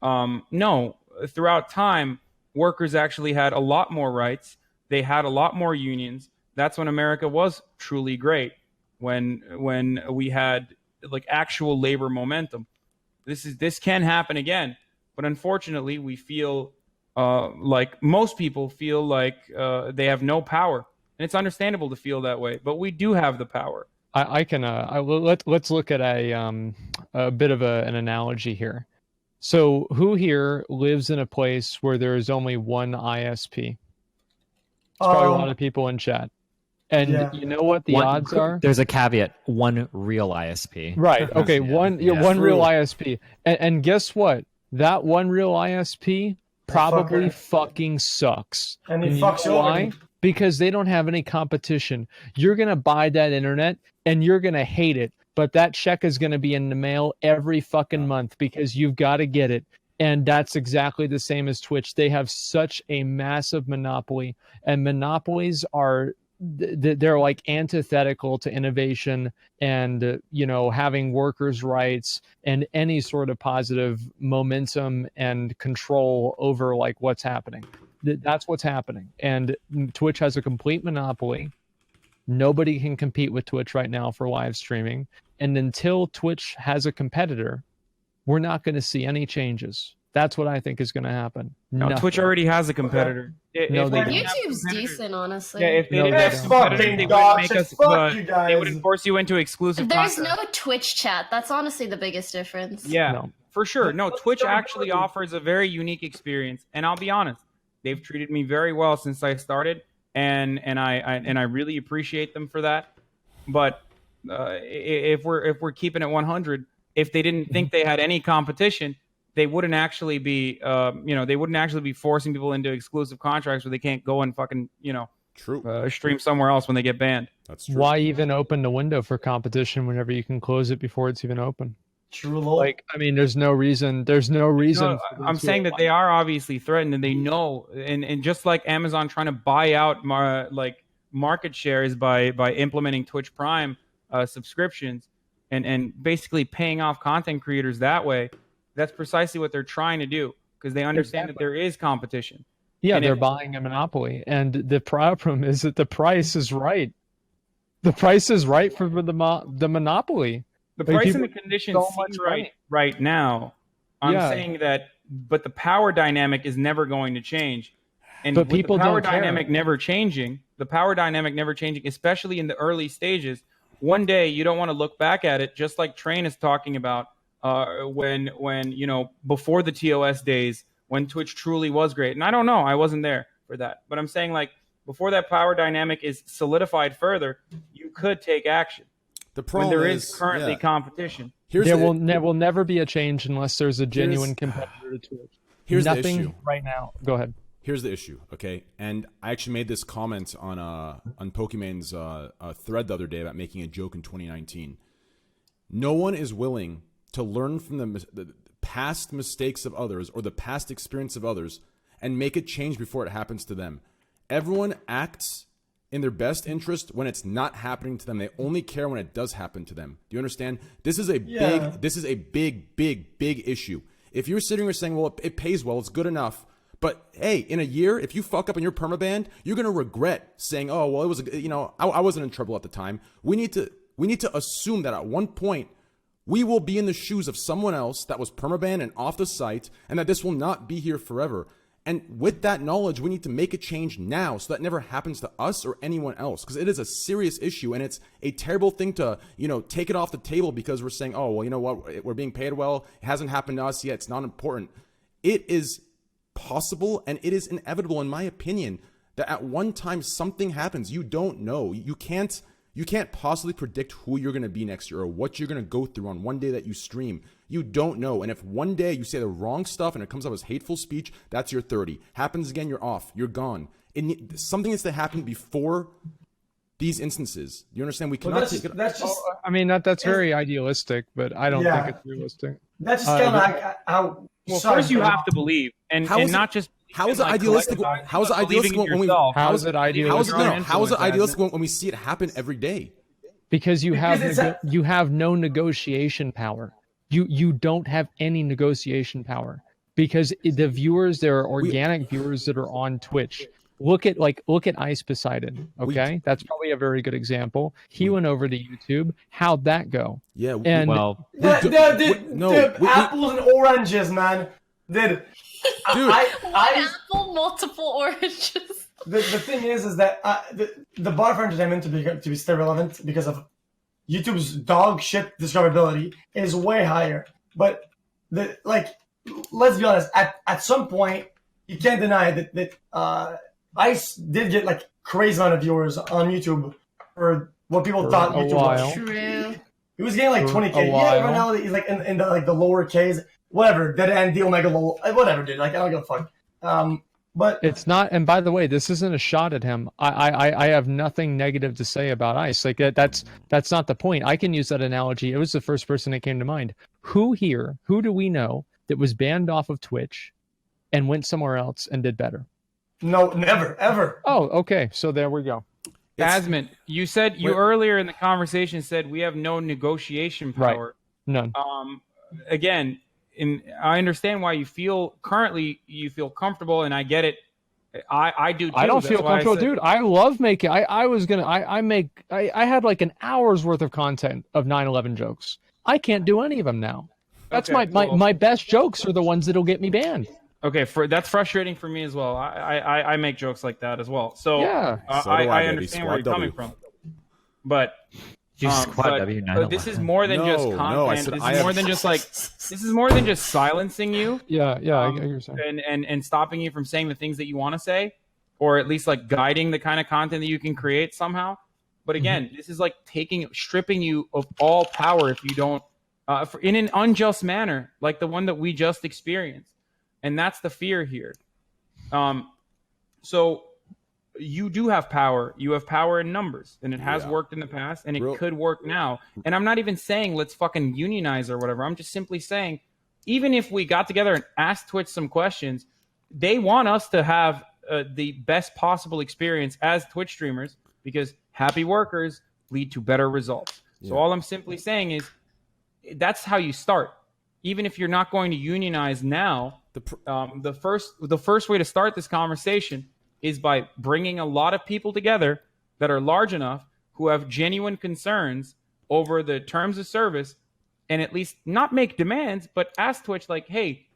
no, throughout time, workers actually had a lot more rights. They had a lot more unions. That's when America was truly great, when we had like actual labor momentum. This can happen again, but unfortunately, we feel like most people feel like they have no power, and it's understandable to feel that way. But we do have the power. Let's look at a bit of an analogy here. So, who here lives in a place where there is only one ISP? It's probably a lot of people in chat. And Yeah. you know what the odds are? There's a caveat: one real ISP. Right. Okay. One real True. ISP, and guess what? That one real ISP probably fucking sucks. And he you fucks know you over. why? Because they don't have any competition. You're gonna buy that internet and you're gonna hate it, but that check is gonna be in the mail every fucking month because you've got to get it. And that's exactly the same as Twitch. They have such a massive monopoly, and monopolies are they're like antithetical to innovation and having workers' rights and any sort of positive momentum and control over like what's happening. That's what's happening. And Twitch has a complete monopoly. Nobody can compete with Twitch right now for live streaming. And until Twitch has a competitor, we're not going to see any changes. That's what I think is going to happen. No, Twitch already has a competitor. No, they don't. YouTube's decent, honestly. Yeah, if they No, didn't they have don't. competitors, they Fucking wouldn't dogs, make us. fuck you guys. They wouldn't force you into exclusive. There's content. no Twitch chat. That's honestly the biggest difference. Yeah, No. for sure. No, Twitch actually offers a very unique experience, and I'll be honest, they've treated me very well since I started, and I really appreciate them for that. But if we're keeping it 100, if they didn't think they had any competition, they wouldn't actually be they wouldn't actually be forcing people into exclusive contracts where they can't go and fucking True. stream somewhere else when they get banned. That's true. Why even open the window for competition whenever you can close it before it's even open? True lol. Like, I mean, there's no reason. There's no reason. No, for them I'm to saying that allow- they are obviously threatened, and they know, and just like Amazon trying to buy out market shares by implementing Twitch Prime subscriptions and basically paying off content creators that way. That's precisely what they're trying to do because they understand that there is competition. Yeah, and they're buying a monopoly, and the problem is that the price is right. The price is right for the monopoly. The Like, price and the people conditions so seem much right money. right now. I'm Yeah. saying that, but the power dynamic is never going to change. And But with people the power don't care. dynamic never changing, especially in the early stages, one day you don't want to look back at it, just like Train is talking about when before the TOS days, when Twitch truly was great. And I don't know, I wasn't there for that. But I'm saying, like, before that power dynamic is solidified further, you could take action. The When problem there is currently yeah. competition. Here's There the, will never be a change unless there's a genuine competitor to Twitch. here's the Nothing issue. right now. Go ahead. Here's the issue, okay? And I actually made this comment on Pokimane's thread the other day about making a joke in 2019. No one is willing to learn from the past mistakes of others or the past experience of others and make a change before it happens to them. Everyone acts in their best interest when it's not happening to them. They only care when it does happen to them. Do you understand? This is a big issue. If you're sitting here saying, well, it pays well, it's good enough. But hey, in a year, if you fuck up and you're permabanned, you're going to regret saying, oh, well, it was, I wasn't in trouble at the time. We need to assume that at one point we will be in the shoes of someone else that was permabanned and off the site, and that this will not be here forever. And with that knowledge, we need to make a change now so that never happens to us or anyone else, because it is a serious issue, and it's a terrible thing to, take it off the table because we're saying, oh, well, you know what, we're being paid well. It hasn't happened to us yet. It's not important. It is possible, and it is inevitable, in my opinion, that at one time something happens. You don't know. You can't possibly predict who you're going to be next year or what you're going to go through on one day that you stream. You don't know. And if one day you say the wrong stuff and it comes up as hateful speech, that's your 30. Happens again, you're off. You're gone. Something needs to happen before these instances. You understand? We cannot take it. That's just I mean, that's very idealistic, but I don't think it's realistic. that's just kind of like how. Well, sorry, first you but- have to believe, and How is not just. How is it like, idealistic? collective How is it believing idealistic in when we? yourself. How is it idealistic? How is it idealistic when we see it happen every day? Because you have Because it's you have no negotiation power. You don't have any negotiation power because the viewers, there are organic viewers that are on Twitch. Look at Ice Poseidon. Okay, that's probably a very good example. He went over to YouTube. How'd that go? Yeah. And Well, The apples and oranges, man. Dude. One apple, multiple oranges. The thing is that the bar for entertainment to be still relevant because of YouTube's dog shit discoverability is way higher. But let's be honest, at some point you can't deny that Ice did get like crazy amount of viewers on YouTube for what people For thought a YouTube while. was. True. He was getting like For 20K. a Yeah, while. right now he's like in the like the lower Ks, whatever. That and the Omega low, whatever, dude. Like I don't give a fuck. But It's not, and by the way, this isn't a shot at him. I have nothing negative to say about Ice. Like that's not the point. I can use that analogy. It was the first person that came to mind. Who do we know that was banned off of Twitch and went somewhere else and did better? no, never, ever. Oh, okay. So there we go. Asmon, you said you Wait. earlier in the conversation said we have no negotiation Right. power. None. Again, I understand why you feel comfortable, and I get it. I do too. I don't That's feel why I comfortable, said- dude. I love making. I had like an hour's worth of content of 9/11 jokes. I can't do any of them now. That's Okay, well- my best jokes are the ones that'll get me banned. Okay, that's frustrating for me as well. I make jokes like that as well. So Yeah. So do I, I baby. understand where you're Squad coming W. from. But Squad but, W, this is more than just No, content. no, I said this I is have- more than just like this is more than just silencing you. Yeah. I get what you're saying. And stopping you from saying the things that you want to say, or at least like guiding the kind of content that you can create somehow. But again, this is like stripping you of all power if you don't, in an unjust manner, like the one that we just experienced. And that's the fear here. So you do have power. You have power in numbers, and it has Yeah. worked in the past, and it Real- could work now. And I'm not even saying let's fucking unionize or whatever. I'm just simply saying, even if we got together and asked Twitch some questions, they want us to have the best possible experience as Twitch streamers, because happy workers lead to better results. So Yeah. all I'm simply saying is that's how you start. Even if you're not going to unionize now, the first way to start this conversation is by bringing a lot of people together that are large enough who have genuine concerns over the terms of service, and at least not make demands, but ask Twitch like, hey,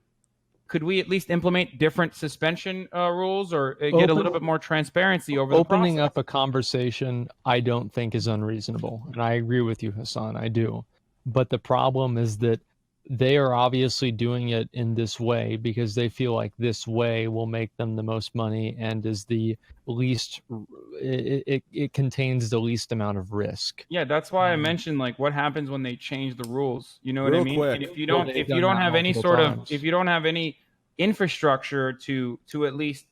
could we at least implement different suspension rules, or get a little bit more transparency over the Opening process? up a conversation, I don't think is unreasonable, and I agree with you, Hassan. I do, but the problem is that they are obviously doing it in this way because they feel like this way will make them the most money and is the least. It contains the least amount of risk. Yeah, that's why I mentioned like what happens when they change the rules. You know what I Real mean? quick. And if you Well, don't, they've if you done don't that have any multiple sort times. of, if you don't have any infrastructure to at least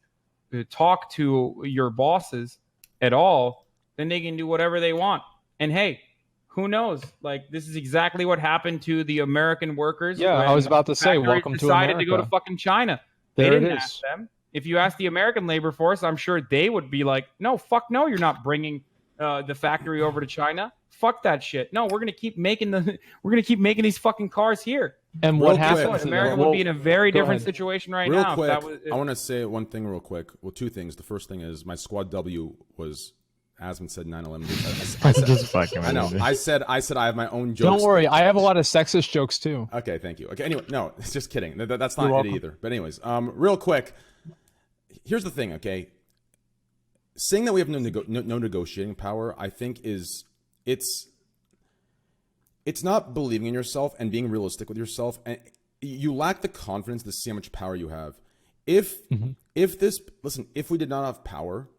talk to your bosses at all, then they can do whatever they want. And hey, who knows? Like this is exactly what happened to the American workers. Yeah, I when was about to say, factories welcome to decided to go to America. fucking China. There They it didn't is. ask them. If you ask the American labor force, I'm sure they would be like, no, fuck no, you're not bringing the factory over to China. Fuck that shit. No, we're gonna keep making these fucking cars here. And Real what quick. happens? Guess what? to America them- would well, be in a very go different ahead. situation right Real now. quick, If that was, I want to say one thing real quick. Well, two things. The first thing is my squad W was, Asmon said 9/11. I said, Just fucking I know. with me. I said I have my own jokes. Don't worry, I have a lot of sexist jokes too. Okay, thank you. Okay, anyway, no, it's just kidding. That's You're not it welcome. either. But anyways, real quick, here's the thing. Okay, saying that we have no negotiating power, I think it's not believing in yourself and being realistic with yourself, and you lack the confidence to see how much power you have. If we did not have power,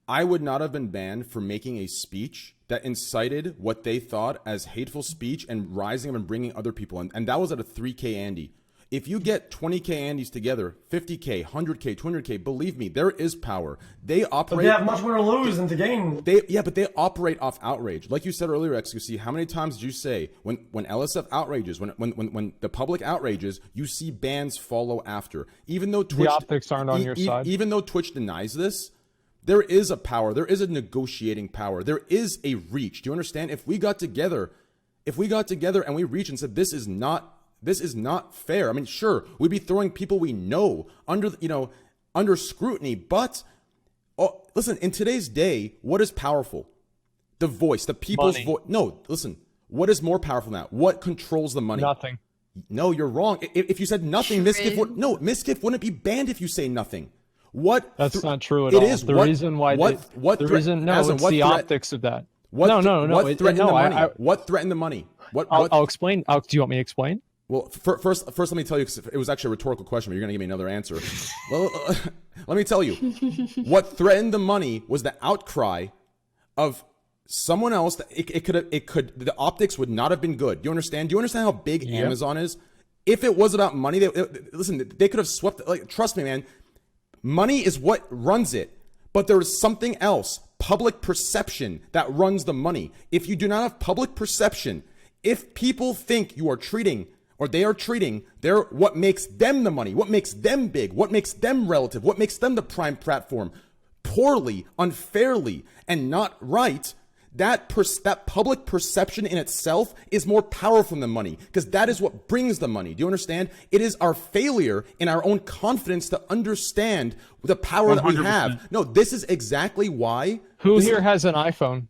I would not have been banned for making a speech that incited what they thought as hateful speech and rising up and bringing other people in. And that was at a 3K Andy. If you get 20K Andys together, 50K, 100K, 200K, believe me, there is power. They But operate. they have much more to lose than to gain. But they operate off outrage. Like you said earlier, xQc, how many times did you say when LSF outrages, when the public outrages, you see bans follow after? Even though Twitch, optics aren't on your side. Even though Twitch denies this, there is a power. There is a negotiating power. There is a reach. Do you understand? If we got together and we reached and said this is not fair. I mean, sure, we'd be throwing people we know under scrutiny, but listen, in today's day, what is powerful? The voice, the people's Money. voice. No, listen, what is more powerful than that? What controls the money? Nothing. No, you're wrong. If you said nothing, MIZKIF wouldn't be banned if you say nothing. What? That's not true at It all. is. The What- reason why what- they, what the threat- reason no, Aslan, it's what the threat- optics of that. What No. What threatened the money? I, What threatened the money? I'll explain. Do you want me to explain? Well, first, let me tell you, 'cause it was actually a rhetorical question, but you're going to give me another answer. Well, let me tell you. What threatened the money was the outcry of someone else that the optics would not have been good. Do you understand? Do you understand how big Amazon is? If it was about money, listen, they could have swept, like, trust me, man. Money is what runs it. But there is something else, public perception, that runs the money. If you do not have public perception, if people think you are treating, or they are treating what makes them the money, what makes them big, what makes them relative, what makes them the prime platform, poorly, unfairly, and not right, that public perception in itself is more powerful than money, because that is what brings the money. Do you understand? It is our failure in our own confidence to understand the power 100%. That we have. No, this is exactly why. Who here has an iPhone?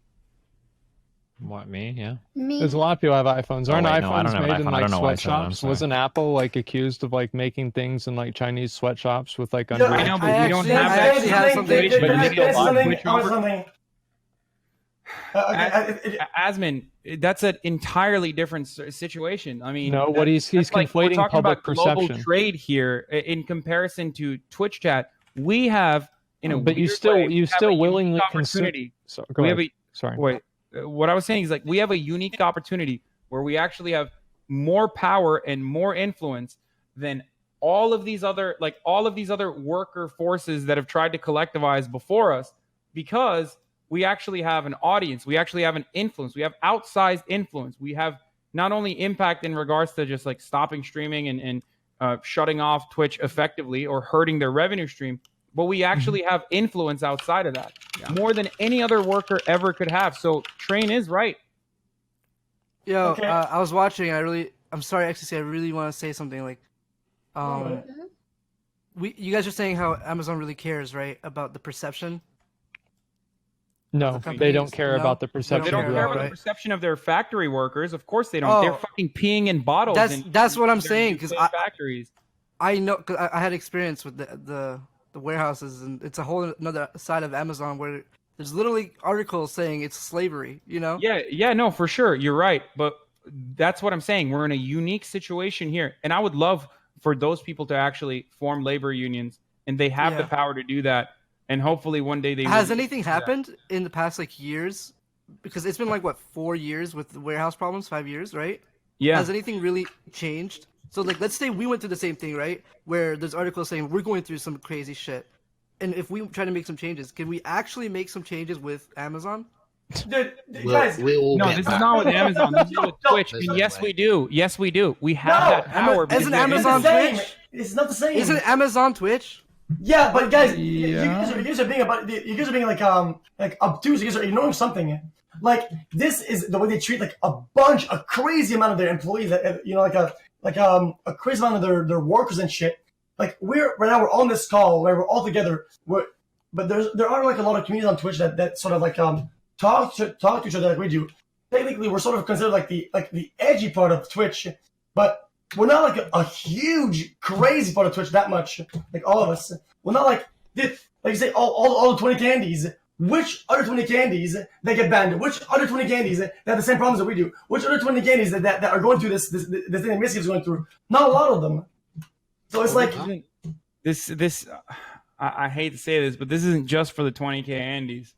What, me? Yeah. Me. There's a lot of people have iPhones. Aren't iPhones made in like sweatshops? Wasn't Apple like accused of like making things in like Chinese sweatshops with like under? I know, but we don't have that situation. Asmon, that's an entirely different situation. I mean, no, what he's conflating like, public perception. Global trade here in comparison to Twitch chat. We have but you still willingly consume. Sorry. What I was saying is like we have a unique opportunity where we actually have more power and more influence than all of these other worker forces that have tried to collectivize before us, because we actually have an audience. We actually have an influence. We have outsized influence. We have not only impact in regards to just like stopping streaming and shutting off Twitch effectively or hurting their revenue stream, but we actually have influence outside of that, more than any other worker ever could have. So Train is right. Yo, I was watching. I'm sorry, xQc. I really want to say something. Like, you guys are saying how Amazon really cares, right, about the perception. No, they don't care about the perception. They don't care about the perception of their factory workers. Of course they don't. Oh, they're fucking peeing in bottles. That's what I'm saying, because factories. I know, because I had experience with the warehouses, and it's a whole another side of Amazon where there's literally articles saying it's slavery. You know? Yeah, no, for sure, you're right. But that's what I'm saying. We're in a unique situation here, and I would love for those people to actually form labor unions, and they have the power to do that. And hopefully one day they Has anything happened in the past like years? Because it's been like what, 4 years with the warehouse problems, 5 years, right? Yeah. Has anything really changed? So like, let's say we went through the same thing, right? Where there's articles saying we're going through some crazy shit, and if we try to make some changes, can we actually make some changes with Amazon? Dude, guys, no, this is not with Amazon. This is with Twitch. And yes, we do. Yes, we do. We have that power. Isn't Amazon Twitch? It's not the same. Isn't Amazon Twitch? Yeah, but guys, you guys are being like obtuse. You guys are ignoring something. Like, this is the way they treat like a crazy amount of their employees. You know, a crazy amount of their workers and shit. Like, right now we're on this call where we're all together. But there are like a lot of communities on Twitch that sort of like talk to each other like we do. Technically, we're sort of considered like the edgy part of Twitch, but we're not like a huge, crazy part of Twitch that much. Like, all of us. We're not like you say, all the 20 candies. Which other 20 candies that get banned? Which other 20 candies that have the same problems that we do? Which other 20 candies that are going through this thing that MIZKIF is going through? Not a lot of them. So it's like... I hate to say this, but this isn't just for the 20K Andes.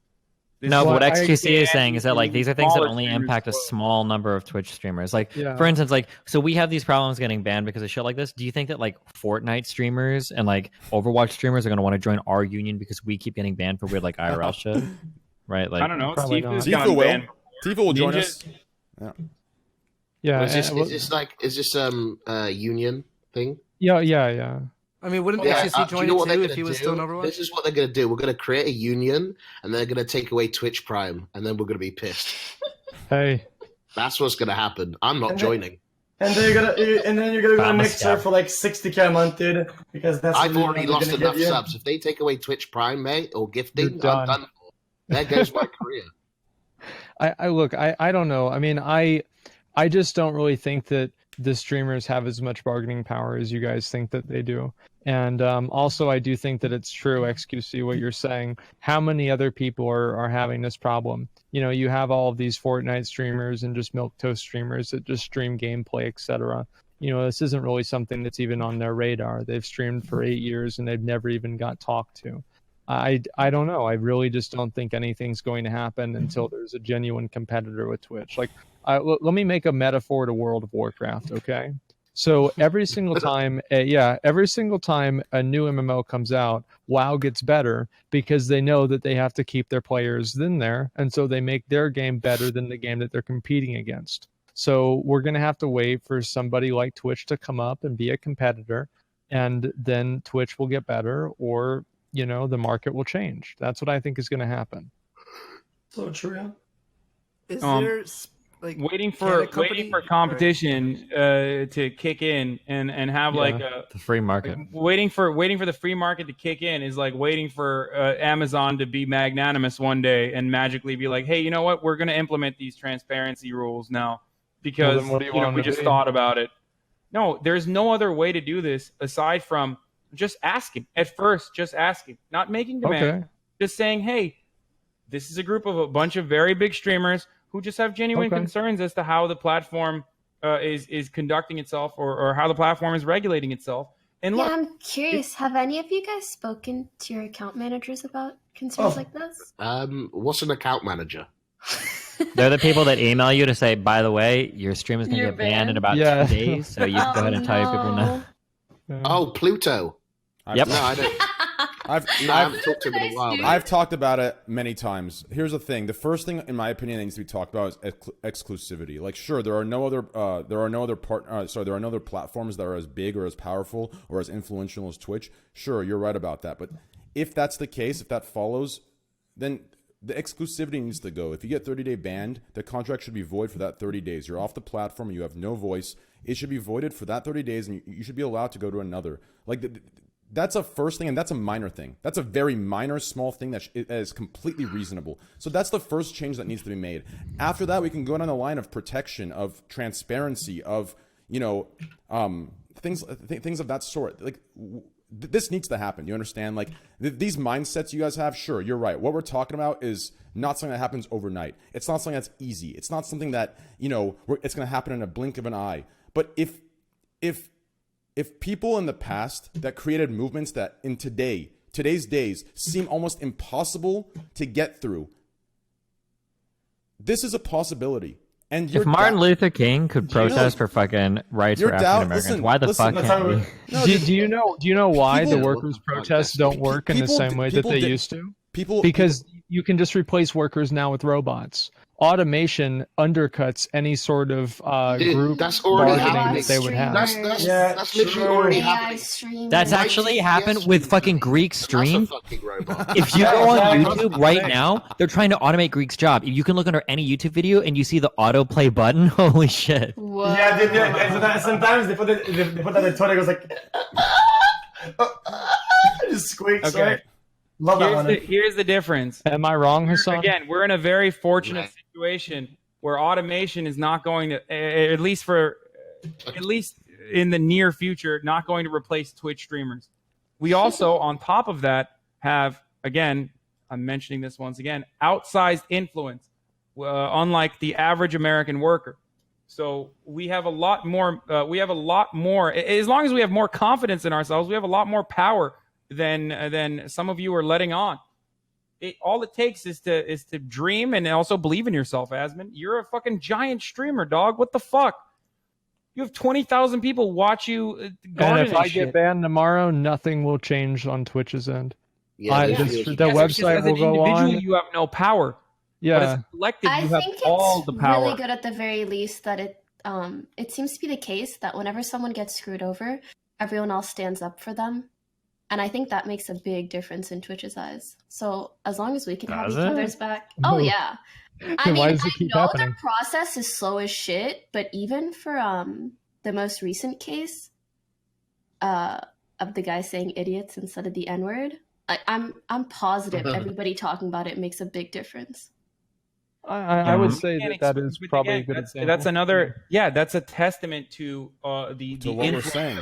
No, but what xQc is saying is that like these are things that only impact a small number of Twitch streamers. Like, for instance, like, so we have these problems getting banned because of shit like this. Do you think that like Fortnite streamers and like Overwatch streamers are going to want to join our union because we keep getting banned for weird like IRL shit? Right? Like, I don't know. Tifa will. Tifa will join us. Yeah. Is this a union thing? Yeah. I mean, wouldn't xQc join it too if he was still in Overwatch? This is what they're going to do. We're going to create a union, and they're going to take away Twitch Prime, and then we're going to be pissed. Hey. That's what's going to happen. I'm not joining. And then you're gonna go to Mixer for like 60K a month, dude. Because that's I've already lost enough subs. If they take away Twitch Prime, mate, or gifting, I'm done for. There goes my career. I don't know. I mean, I just don't really think that the streamers have as much bargaining power as you guys think that they do. And also, I do think that it's true, xQc, what you're saying. How many other people are having this problem? You know, you have all of these Fortnite streamers and just milquetoast streamers that just stream gameplay, etc. You know, this isn't really something that's even on their radar. They've streamed for 8 years and they've never even got talked to. I don't know. I really just don't think anything's going to happen until there's a genuine competitor with Twitch. Like, let me make a metaphor to World of Warcraft, okay? So every single time, every single time a new MMO comes out, WoW gets better because they know that they have to keep their players in there, and so they make their game better than the game that they're competing against. So we're going to have to wait for somebody like Twitch to come up and be a competitor, and then Twitch will get better, or, you know, the market will change. That's what I think is going to happen. So true. Is there like waiting for competition to kick in and have like the free market? Like waiting for the free market to kick in is like waiting for Amazon to be magnanimous one day and magically be like, hey, you know what? We're going to implement these transparency rules now because we just thought about it. No, there's no other way to do this aside from just asking. At first, just asking, not making demands, just saying, hey, this is a group of a bunch of very big streamers who just have genuine concerns as to how the platform is conducting itself or how the platform is regulating itself. And look, I'm curious, have any of you guys spoken to your account managers about concerns like this? What's an account manager? They're the people that email you to say, by the way, your stream is going to get banned in about 2 days, so you can go ahead and tell your people now. Oh, Pluto. Yep. No, I don't. I haven't talked to him in a while. I've talked about it many times. Here's the thing: the first thing, in my opinion, that needs to be talked about is exclusivity. Like, sure, there are no other platforms that are as big or as powerful or as influential as Twitch. Sure, you're right about that. But if that's the case, if that follows, then the exclusivity needs to go. If you get 30-day banned, the contract should be void for that 30 days. You're off the platform. You have no voice. It should be voided for that 30 days, and you should be allowed to go to another. Like, that's a first thing, and that's a minor thing. That's a very minor, small thing that is completely reasonable. So that's the first change that needs to be made. After that, we can go down the line of protection, of transparency, of, you know, things of that sort. Like, this needs to happen. You understand? Like, these mindsets you guys have, sure, you're right. What we're talking about is not something that happens overnight. It's not something that's easy. It's not something that, you know, it's going to happen in a blink of an eye. But if people in the past that created movements that in today's days seem almost impossible to get through, this is a possibility. And if Martin Luther King could protest for fucking rights for African Americans, why the fuck can't we? Do you know why the workers' protests don't work in the same way that they used to? Because you can just replace workers now with robots. Automation undercuts any sort of group bargaining that they would have. That's literally already happening. That's actually happened with fucking Greek stream. If you go on YouTube right now, they're trying to automate Greek's job. You can look under any YouTube video and you see the autoplay button. Holy shit. Whoa. Yeah, sometimes they put that in Twitter, it goes like, it just squeaks, right? Love that one. Here's the difference. Am I wrong, Hassan? Again, we're in a very fortunate situation where automation is not going to, at least in the near future, not going to replace Twitch streamers. We also, on top of that, have, again, I'm mentioning this once again, outsized influence, unlike the average American worker. So we have a lot more. As long as we have more confidence in ourselves, we have a lot more power than some of you are letting on. All it takes is to dream and also believe in yourself, Asmon. You're a fucking giant streamer, dog. What the fuck? You have 20,000 people watch you. And if I get banned tomorrow, nothing will change on Twitch's end. The website will go on. You have no power. Yeah. But as a collective, I you have think all the power. It's really good at the very least that it seems to be the case that whenever someone gets screwed over, everyone else stands up for them. And I think that makes a big difference in Twitch's eyes. So as long as we can have each other's back. Oh, yeah. I mean, I know their process is slow as shit, but even for the most recent case of the guy saying idiots instead of the N-word, I'm positive everybody talking about it makes a big difference. I would say that is probably a good example. That's another, that's a testament to what we're saying.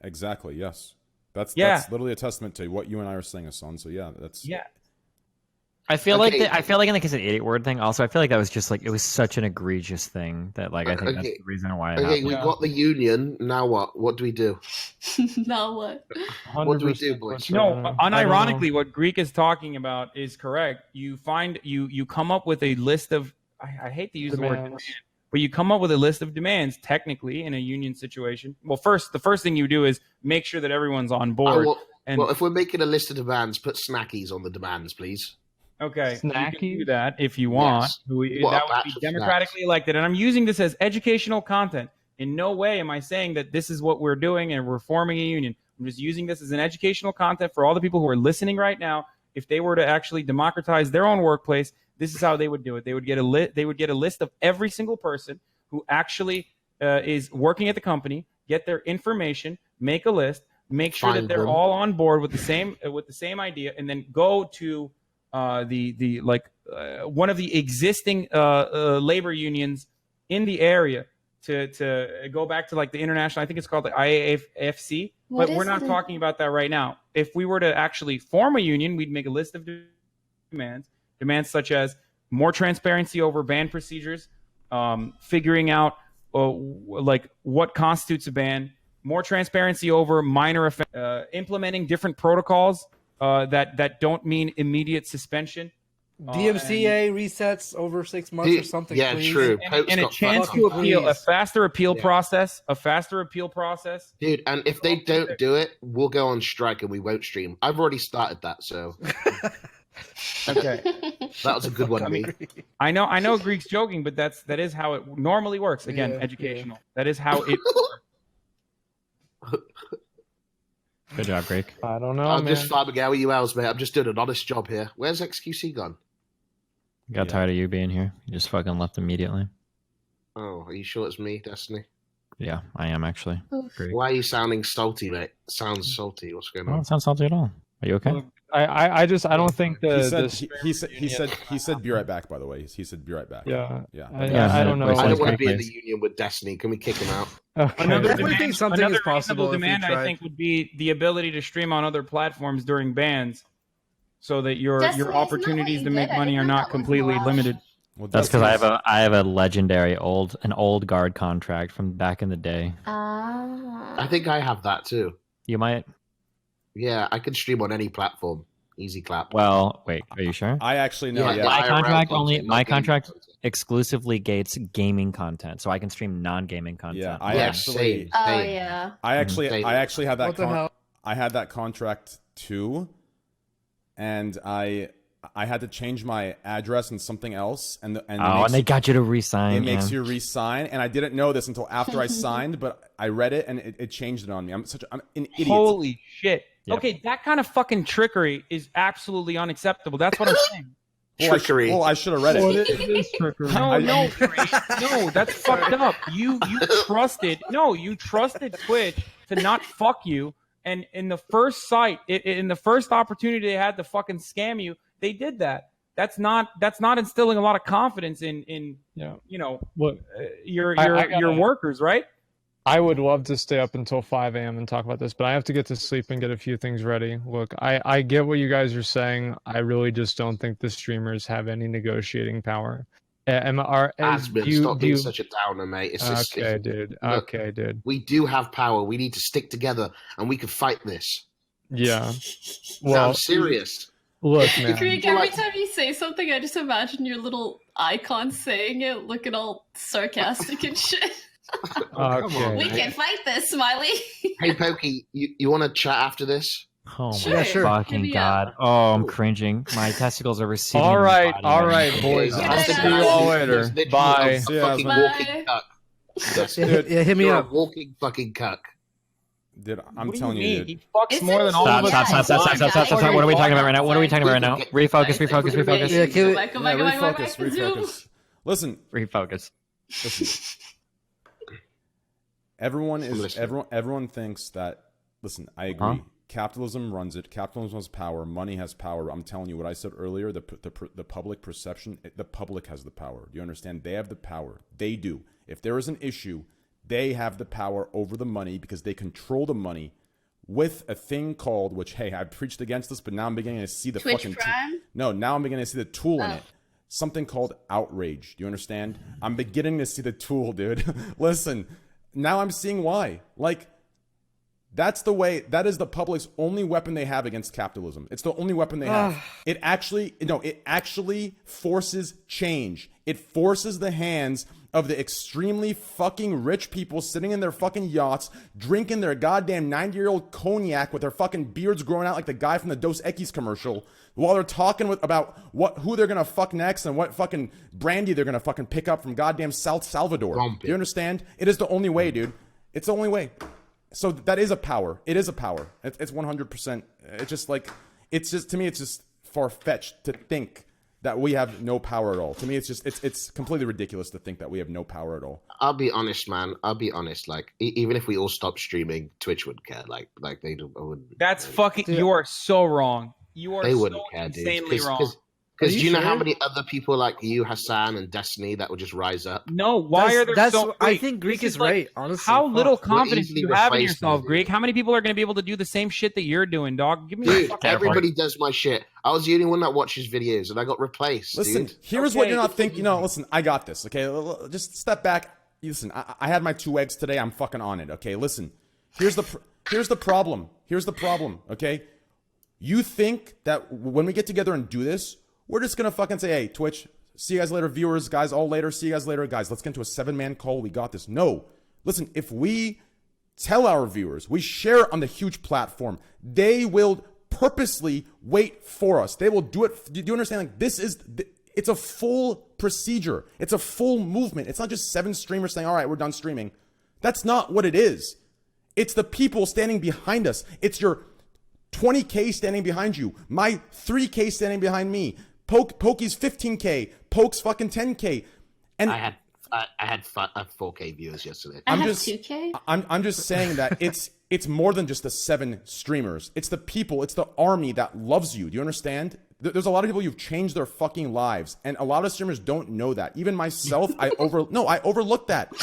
Exactly, yes. That's literally a testament to what you and I are saying, Hassan. So yeah, that's I feel Okay. like I feel like in the case of the idiot word thing. Also, I feel like that was just like it was such an egregious thing that like I think that's the reason why it Okay, happened. we got the union. Now what? What do we do? Now what? What do we do, 100% boys? No, I don't know. unironically, what Greek is talking about is correct. You find you come up with a list of I hate to use the word Demands. demand, but you come up with a list of demands technically in a union situation. Well, the first thing you do is make sure that everyone's on board. Well, if we're making a list of demands, put snackies on the demands, please. Okay, you can do Snackies? that if you want. Yes. That What a would batch be of democratically elected. And I'm using this as educational content. In no way am I saying that this is what we're doing and we're forming a union. I'm just using this as an educational content for all the people who are listening right now. If they were to actually democratize their own workplace, this is how they would do it. They would get a list of every single person who actually is working at the company, get their information, make a list, make sure that they're all on board with the same idea, and then go to one of the existing labor unions in the area to go back to like the international. I think it's called the IAFC, but we're not talking about that right now. If we were to actually form a union, we'd make a list of demands such as more transparency over ban procedures, figuring out like what constitutes a ban, more transparency over minor offense, implementing different protocols that don't mean immediate suspension. DMCA resets over 6 months or something. Yeah, please. true. And a chance to appeal, a faster appeal process, Dude, and if they don't do it, we'll go on strike and we won't stream. I've already started that, so Okay, that was a good one, me. I know Greek's joking, but that is how it normally works. Again, educational. That is how it. Good job, Greek. I don't know, I'm man. just farming out with you else, mate. I'm just doing an honest job here. Where's XQC gone? Got tired of you being here. You just fucking left immediately. Oh, are you sure it's me, Destiny? Yeah, I am actually. Greek. Why are you sounding salty, mate? Sounds salty. What's going I on? don't sound salty at all. Are you okay? I don't think He said be right back. By the way, he said be right back. Yeah. Yeah. I don't know. I don't want to be in the union with Destiny. Can we kick him out? Okay. Another definitely think something is possible reasonable if we demand, I tried. think, would be the ability to stream on other platforms during bans, so that your Destiny, isn't that opportunities what to you make did? I money didn't are know not that was completely allowed. limited. Well, That's because Destiny's- I have a legendary old guard contract from back in the day. I think I have that too. You might. Yeah, I can stream on any platform. Easy clap. Well, wait. Are you sure? I actually know. Yeah. My IRL contract content, only. not My gaming contract content. exclusively gates gaming content, so I can stream non-gaming content. Yeah, I Yeah, actually, same. Oh yeah. I actually have that. What the hell? I had that contract too, and I had to change my address and something else, and and they got you to resign. it makes you re-sign, and I didn't know this until after I signed, but I read it and it changed it on me. I'm an idiot. Holy shit! Yep. Okay, that kind of fucking trickery is absolutely unacceptable. That's what I'm saying. Trickery. I should have read it. It is trickery. No, Drake. No, that's fucked up. You trusted Twitch to not fuck you, and in the first in the first opportunity they had to fucking scam you, they did that. That's not instilling a lot of confidence in Look, your workers, right? I would love to stay up until 5 a.m. and talk about this, but I have to get to sleep and get a few things ready. Look, I get what you guys are saying. I really just don't think the streamers have any negotiating power. Asbin, stop being such a downer, mate. It's just, Okay, dude. Look, Okay, dude. we do have power. We need to stick together, and we can fight this. Yeah. No, Well, I'm serious. look, man. Greek, every time you say something, I just imagine your little icon saying it, looking all sarcastic and shit. Okay. We can fight this, Smiley. Hey, Pokey, you want to chat after this? Oh Sure. my Sure. fucking Hit me god! up. Oh, I'm cringing. My testicles are receding. All in my right, body all right right, now. boys. Good I'll night, see guys. you all later. It's literally Bye. a fucking walking Bye. cuck. That's Yeah, it. yeah, hit me You're up. a walking fucking cuck. Dude, I'm What do telling you you, mean? dude. He fucks Isn't more than all of he? us. Stop. What are we talking about right now? What are we talking about right now? Refocus. Yeah, can we- Refocus. Listen, Refocus. listen. Everyone I'm is listening. everyone thinks that. Listen, I agree. Huh? Capitalism runs it. Capitalism has power. Money has power. I'm telling you what I said earlier. The public perception. The public has the power. Do you understand? They have the power. They do. If there is an issue, they have the power over the money because they control the money. with a thing called, which, hey, I preached against this, but now I'm beginning to see the Twitch fucking Prime? now I'm beginning to see the tool in it. Something called outrage. Do you understand? I'm beginning to see the tool, dude. Listen, now I'm seeing why. Like, that's the way, that is the public's only weapon they have against capitalism. It's the only weapon they have. It actually forces change. It forces the hands of the extremely fucking rich people sitting in their fucking yachts, drinking their goddamn 90-year-old cognac with their fucking beards growing out like the guy from the Dos Equis commercial, while they're talking about who they're gonna fuck next and what fucking brandy they're gonna fucking pick up from goddamn South Salvador. Do you understand? It is the only way, dude. It's the only way. So that is a power. It is a power. It's 100%. It's just like, it's just, to me, it's just far-fetched to think that we have no power at all. To me, it's just, it's completely ridiculous to think that we have no power at all. I'll be honest, man. I'll be honest. Like, even if we all stopped streaming, Twitch wouldn't care. Like they wouldn't. That's fucking. You are so wrong. You are They so wouldn't care, dude. insanely wrong. Because do you know how many other people like you, Hassan, and Destiny that would just rise up? No, why are there so? I think Greek is right. Honestly, How little confidence do easily you have in replace yourself, them, Greek? dude. How many people are going to be able to do the same shit that you're doing, dog? Give me a Dude, fucking everybody does my shit. I was the only one that watches videos, and I got replaced. Listen, dude. here's what you're not thinking. Listen, I got this, okay? Just step back. Listen, I had my 2 eggs today. I'm fucking on it, okay? Listen, here's the problem. Here's the problem, okay? You think that when we get together and do this, we're just gonna fucking say, hey, Twitch, see you guys later, viewers, guys, all later, see you guys later, guys, let's get into a 7-man call, we got this. No. Listen, if we tell our viewers, we share on the huge platform, they will purposely wait for us. They will do it. Do you understand? Like, it's a full procedure. It's a full movement. It's not just 7 streamers saying, all right, we're done streaming. That's not what it is. It's the people standing behind us. It's your 20K standing behind you. My 3K standing behind me. Pokey's 15K. Poke's fucking 10K. And I had 4K viewers yesterday. I have 2K. I'm just saying that it's more than just the 7 streamers. It's the people. It's the army that loves you. Do you understand? There's a lot of people you've changed their fucking lives, and a lot of streamers don't know that. Even myself, I overlooked that.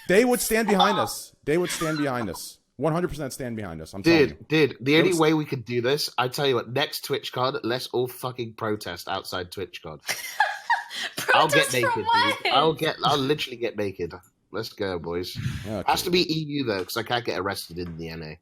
They would stand behind us. They would stand behind us. 100% stand behind us. I'm telling you. Dude, the only way we could do this, I tell you what, next TwitchCon, let's all fucking protest outside TwitchCon. I'll get naked, dude. I'll literally get naked. Let's go, boys. Okay. Has to be EU though, because I can't get arrested in the NA.